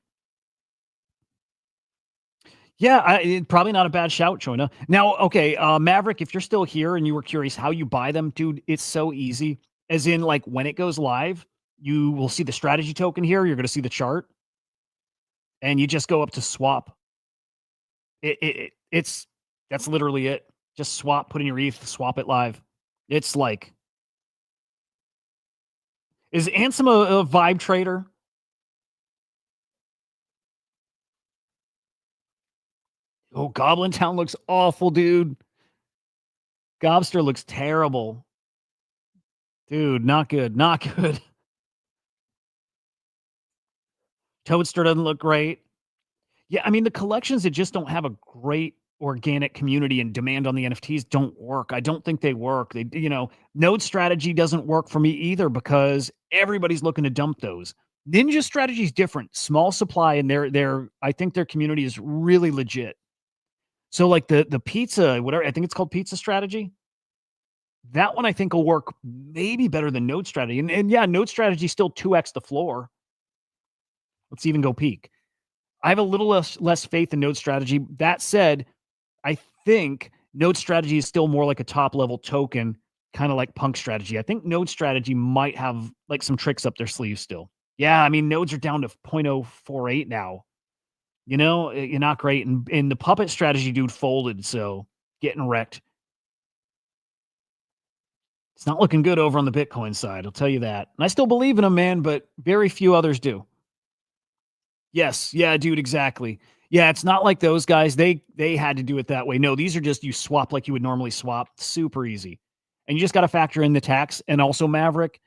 Yeah, probably not a bad shout, Choina. Now, okay, Maverick, if you're still here and you were curious how you buy them, dude, it's so easy. As in, like, when it goes live, you will see the strategy token here. You're going to see the chart. And you just go up to swap. That's literally it. Just swap, put in your ETH, swap it live. It's like, is Ansem a vibe trader? Oh, Goblin Town looks awful, dude. Gobster looks terrible. Dude, not good. Not good. Toadster doesn't look great. Yeah, I mean, the collections that just don't have a great organic community and demand on the NFTs don't work. I don't think they work. Node strategy doesn't work for me either because everybody's looking to dump those. Ninja strategy is different. Small supply, and I think their community is really legit. So like the pizza, whatever, I think it's called pizza strategy. That one I think will work maybe better than node strategy. And yeah, node strategy is still 2x the floor. Let's even go peek. I have a little less faith in node strategy. That said, I think node strategy is still more like a top level token, kind of like Punk strategy. I think node strategy might have like some tricks up their sleeves still. Yeah, I mean, nodes are down to 0.048 now. You're not great. And the puppet strategy dude folded, so getting wrecked. It's not looking good over on the Bitcoin side. I'll tell you that. And I still believe in them, man, but very few others do. Yes. Yeah, dude, exactly. Yeah, it's not like those guys. They had to do it that way. No, these are just you swap like you would normally swap. Super easy. And you just got to factor in the tax and also Maverick.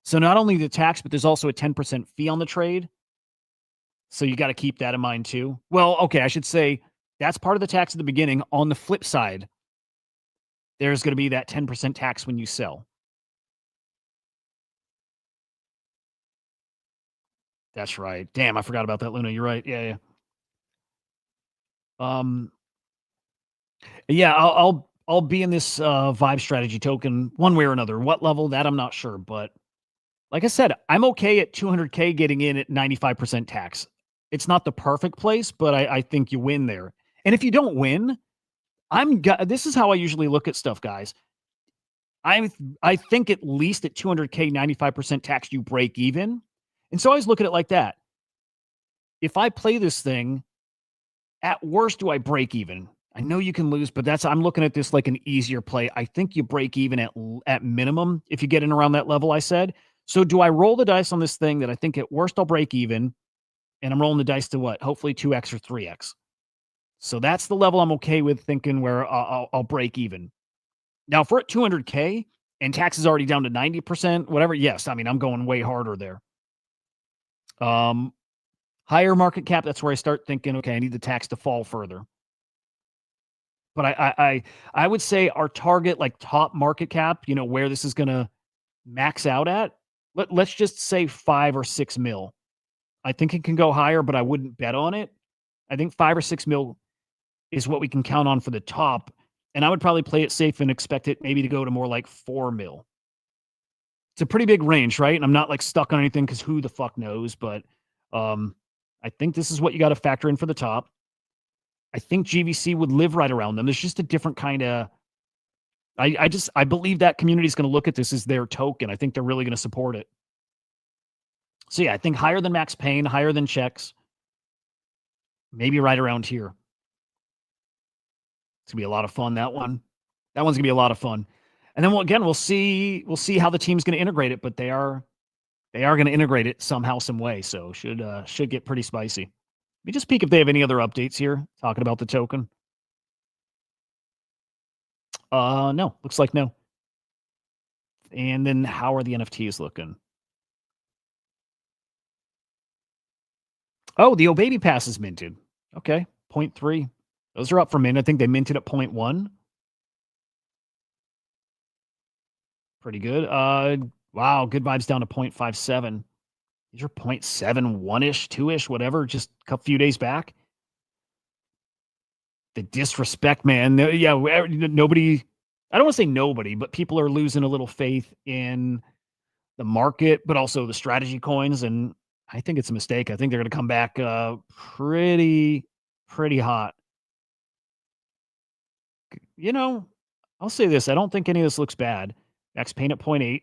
So not only the tax, but there's also a 10% fee on the trade. So you got to keep that in mind too. Well, okay, I should say that's part of the tax at the beginning. On the flip side, there's going to be that 10% tax when you sell. That's right. Damn, I forgot about that, Luna. You're right. Yeah, yeah. Yeah, I'll be in this vibe strategy token one way or another. What level? That I'm not sure, but like I said, I'm okay at 200K getting in at 95% tax. It's not the perfect place, but I think you win there. And if you don't win, this is how I usually look at stuff, guys. I think at least at 200K, 95% tax, you break even. And so I always look at it like that. If I play this thing, at worst, do I break even? I know you can lose, but I'm looking at this like an easier play. I think you break even at minimum if you get in around that level I said. So do I roll the dice on this thing that I think at worst I'll break even, and I'm rolling the dice to what? Hopefully 2x or 3x. So that's the level I'm okay with thinking where I'll break even. Now, if we're at 200K and tax is already down to 90%, whatever, yes, I mean, I'm going way harder there. Higher market cap, that's where I start thinking, okay, I need the tax to fall further. But I would say our target, like top market cap, where this is going to max out at, let's just say 5 or 6 mil. I think it can go higher, but I wouldn't bet on it. I think 5 or 6 mil is what we can count on for the top. And I would probably play it safe and expect it maybe to go to more like 4 mil. It's a pretty big range, right? And I'm not like stuck on anything because who the fuck knows. But I think this is what you got to factor in for the top. I think GVC would live right around them. There's just a different kind of. I believe that community is going to look at this as their token. I think they're really going to support it. So yeah, I think higher than Max Payne, higher than checks, maybe right around here. It's gonna be a lot of fun. That one's gonna be a lot of fun. And then we'll see how the team's gonna integrate it, but they are gonna integrate it somehow, some way. So should get pretty spicy. Let me just peek if they have any other updates here talking about the token. No, looks like no. And then how are the NFTs looking? Oh, the Baby Pass is minted. Okay, 0.3. Those are up for mint. I think they minted at 0.1. Pretty good. Wow, good vibes down to 0.57. These are 0.71-ish, 2-ish, whatever, just a few days back. The disrespect, man. Yeah, nobody, I don't want to say nobody, but people are losing a little faith in the market, but also the strategy coins. And I think it's a mistake. I think they're going to come back pretty hot. I'll say this. I don't think any of this looks bad. Max Payne at 0.8.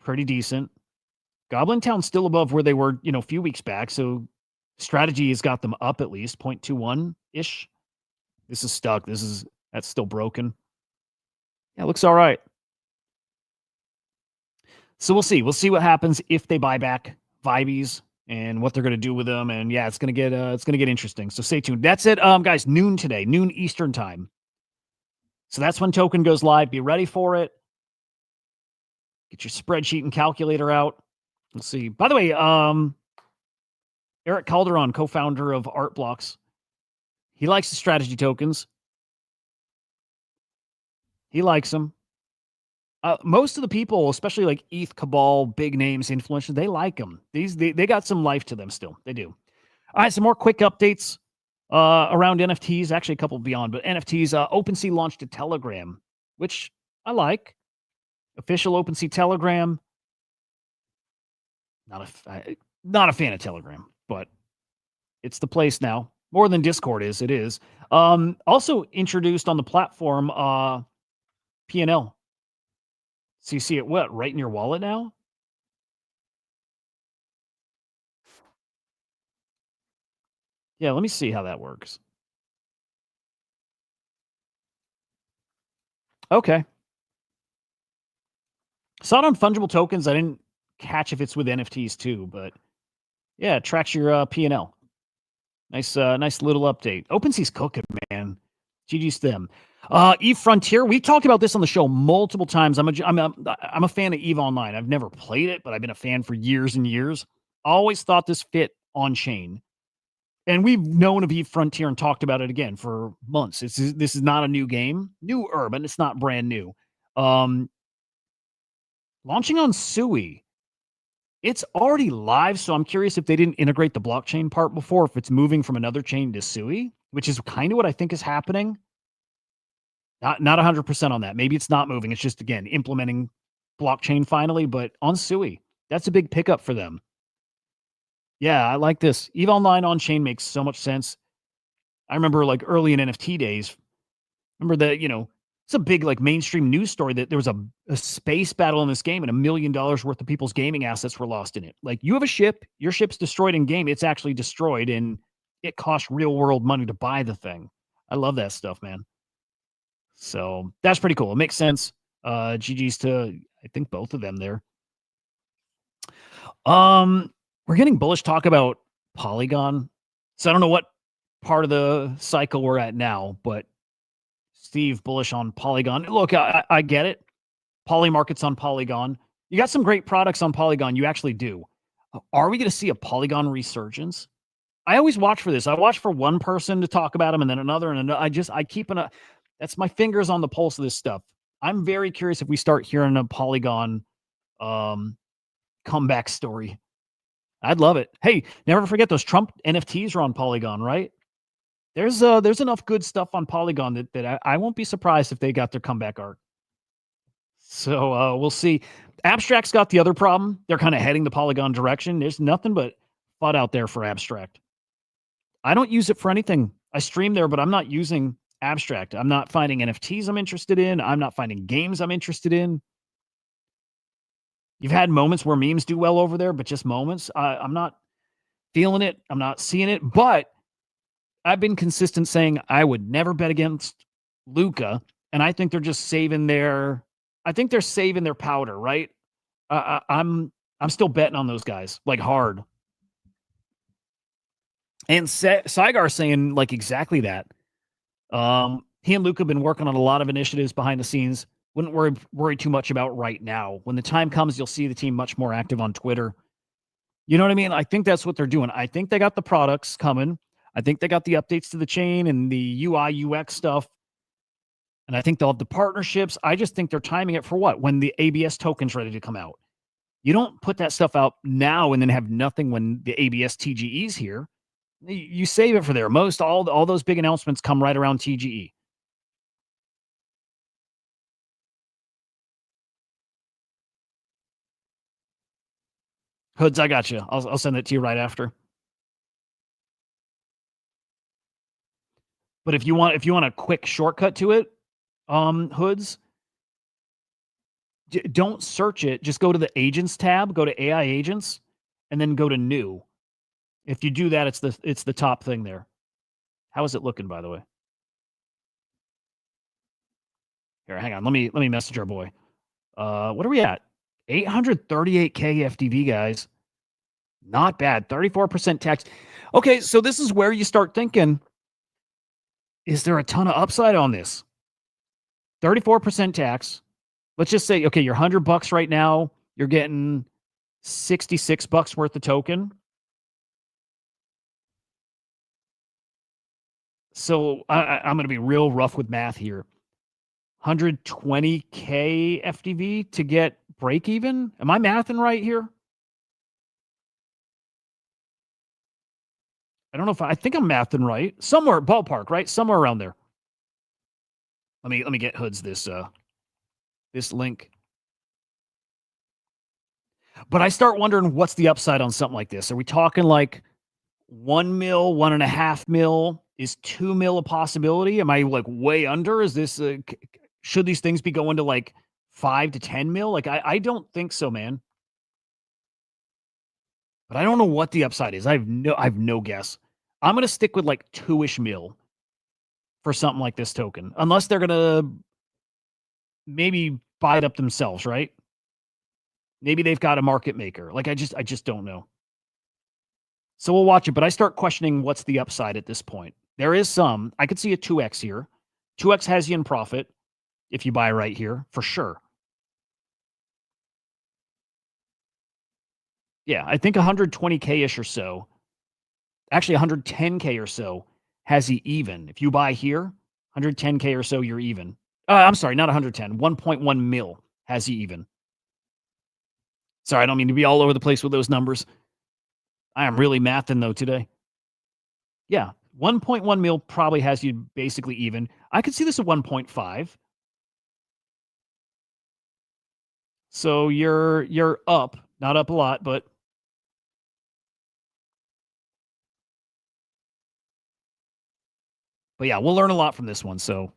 Pretty decent. Goblin Town's still above where they were, a few weeks back. So strategy has got them up at least 0.21-ish. This is stuck. That's still broken. Yeah, it looks all right. So we'll see. We'll see what happens if they buy back Vibes and what they're going to do with them. And yeah, it's going to get interesting. So stay tuned. That's it, guys. Noon today, noon Eastern time. So that's when token goes live. Be ready for it. Get your spreadsheet and calculator out. We'll see. By the way, Eric Calderon, co-founder of Art Blocks, he likes the strategy tokens. He likes them. Most of the people, especially like ETH, Cabal, big names, influencers, they like them. They got some life to them still. They do. All right, some more quick updates around NFTs. Actually, a couple beyond, but NFTs. OpenSea launched a Telegram, which I like. Official OpenSea Telegram. Not a fan of Telegram, but it's the place now. More than Discord is. It is. Also introduced on the platform P&L. So you see it right in your wallet now? Yeah, let me see how that works. Okay. Saw it on fungible tokens. I didn't catch if it's with NFTs too, but yeah, it tracks your P&L. Nice little update. OpenSea's cooking, man. GG's to them. Eve Frontier, we talked about this on the show multiple times. I'm a fan of Eve Online. I've never played it, but I've been a fan for years and years. Always thought this fit on chain. And we've known of Eve Frontier and talked about it again for months. This is not a new game. New urban. It's not brand new. Launching on Sui. It's already live, so I'm curious if they didn't integrate the blockchain part before, if it's moving from another chain to Sui, which is kind of what I think is happening. Not 100% on that. Maybe it's not moving. It's just, again, implementing blockchain finally, but on Sui. That's a big pickup for them. Yeah, I like this. EVE Online on chain makes so much sense. I remember like early in NFT days, remember that, it's a big like mainstream news story that there was a space battle in this game and $1 million worth of people's gaming assets were lost in it. Like, you have a ship, your ship's destroyed in game, it's actually destroyed, and it costs real world money to buy the thing. I love that stuff, man. So that's pretty cool. It makes sense. GG's to, I think, both of them there. We're getting bullish talk about Polygon. So I don't know what part of the cycle we're at now, but Steve bullish on Polygon. Look, I get it. Poly markets on Polygon. You got some great products on Polygon. You actually do. Are we going to see a Polygon resurgence? I always watch for this. I watch for one person to talk about them and then another and another. I keep that's my fingers on the pulse of this stuff. I'm very curious if we start hearing a Polygon comeback story. I'd love it. Hey, never forget those Trump NFTs are on Polygon, right? There's enough good stuff on Polygon that I won't be surprised if they got their comeback art. So we'll see. Abstract's got the other problem. They're kind of heading the Polygon direction. There's nothing but FUD out there for Abstract. I don't use it for anything. I stream there, but I'm not using Abstract. I'm not finding NFTs I'm interested in. I'm not finding games I'm interested in. You've had moments where memes do well over there, but just moments. I'm not feeling it. I'm not seeing it, but I've been consistent saying I would never bet against Luca, and I think they're just saving their powder, right? I'm still betting on those guys, like, hard. And Saigar saying like exactly that. He and Luca have been working on a lot of initiatives behind the scenes. Wouldn't worry too much about right now. When the time comes, you'll see the team much more active on Twitter. You know what I mean? I think that's what they're doing. I think they got the products coming. I think they got the updates to the chain and the UI, UX stuff. And I think they'll have the partnerships. I just think they're timing it for what? When the ABS token's ready to come out. You don't put that stuff out now and then have nothing when the ABS TGE's here. You save it for there. All those big announcements come right around TGE. Hoods, I got you. I'll send it to you right after. But if you want a quick shortcut to it, Hoods, don't search it. Just go to the agents tab, go to AI agents, and then go to new. If you do that, it's the top thing there. How is it looking, by the way? Here, hang on. Let me message our boy. What are we at? 838K FDV, guys. Not bad. 34% tax. Okay, so this is where you start thinking, is there a ton of upside on this? 34% tax. Let's just say, okay, you're $100 right now. You're getting $66 worth of token. So I'm going to be real rough with math here. 120K FDV to get break even? Am I mathing right here? I don't know if I think I'm mathing right. Somewhere ballpark, right? Somewhere around there. Let me get Hoods this link. But I start wondering what's the upside on something like this. Are we talking like 1 mil, 1.5 mil? Is 2 mil a possibility? Am I like way under? Is this should these things be going to like 5 to 10 mil? Like I don't think so, man. But I don't know what the upside is. I have no guess. I'm gonna stick with like 2-ish mil for something like this token, unless they're gonna maybe buy it up themselves, right? Maybe they've got a market maker. Like I just don't know. So we'll watch it, but I start questioning what's the upside at this point. There is some. I could see a 2x here. 2x has you in profit if you buy right here, for sure. Yeah, I think 120K-ish or so, actually 110K or so, has you even. If you buy here, 110K or so, you're even. I'm sorry, not 110. 1.1 mil has you even. Sorry, I don't mean to be all over the place with those numbers. I am really mathing, though, today. Yeah, 1.1 mil probably has you basically even. I could see this at 1.5. So you're up. Not up a lot, but yeah, we'll learn a lot from this one. So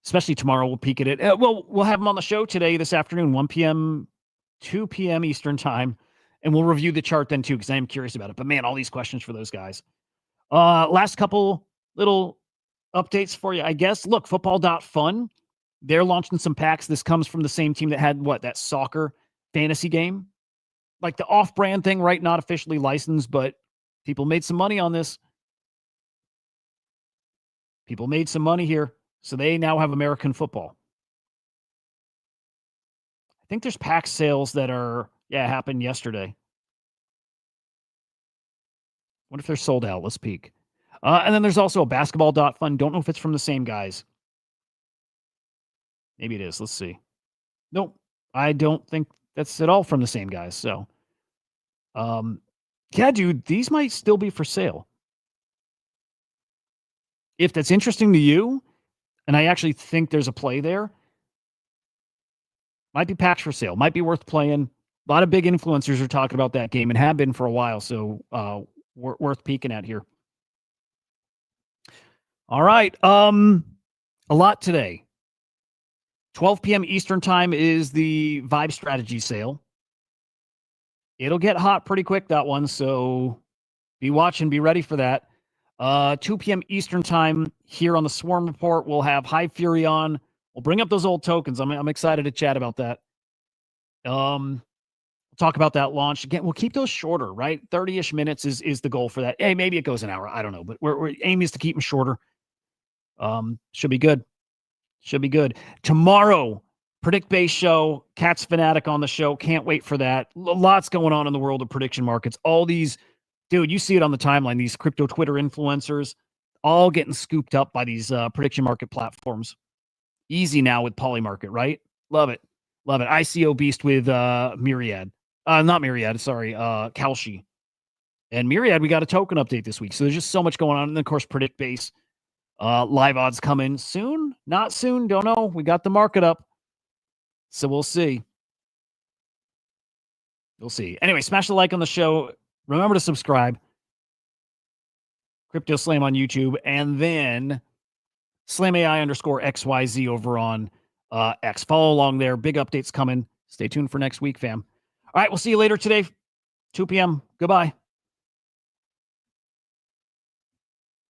especially tomorrow, we'll peek at it. We'll have them on the show today, this afternoon, 1 p.m., 2 p.m. Eastern time, and we'll review the chart then too, because I am curious about it. But man, all these questions for those guys. Last couple little updates for you, I guess. Look, football.fun, they're launching some packs. This comes from the same team that had that soccer fantasy game, like the off-brand thing, right? Not officially licensed, but people made some money on this. People made some money here, so they now have American football. I think there's pack sales that happened yesterday. What if they're sold out? Let's peek. And then there's also a basketball.fun. Don't know if it's from the same guys. Maybe it is. Let's see. Nope. I don't think that's at all from the same guys. So, yeah, dude, these might still be for sale. If that's interesting to you, and I actually think there's a play there, might be packs for sale. Might be worth playing. A lot of big influencers are talking about that game and have been for a while. So, worth peeking at here. All right. A lot today. 12 p.m. Eastern time is the Vibe Strategy sale. It'll get hot pretty quick, that one. So be watching, be ready for that. 2 p.m. Eastern time here on the Swarm Report, we'll have High Fury on. We'll bring up those old tokens. I'm excited to chat about that. We'll talk about that launch. Again, we'll keep those shorter, right? 30-ish minutes is the goal for that. Hey, maybe it goes an hour. I don't know. But we're aim is to keep them shorter. Should be good. Should be good. Tomorrow, Predict Base show, Cats Fanatic on the show. Can't wait for that. Lots going on in the world of prediction markets. All these, dude, you see it on the timeline, these crypto Twitter influencers, all getting scooped up by these prediction market platforms. Easy now with Polymarket, right? Love it. Love it. ICO Beast with Myriad. Not Myriad, sorry, Kalshi. And Myriad, we got a token update this week. So there's just so much going on. And then, of course, Predict Base. Live odds coming soon, not soon, don't know. We got the market up. So we'll see. We'll see. Anyway, smash the like on the show. Remember to subscribe. CryptoSlam on YouTube. And then SlamAI_XYZ over on X. Follow along there. Big updates coming. Stay tuned for next week, fam. All right, we'll see you later today, 2 p.m. Goodbye.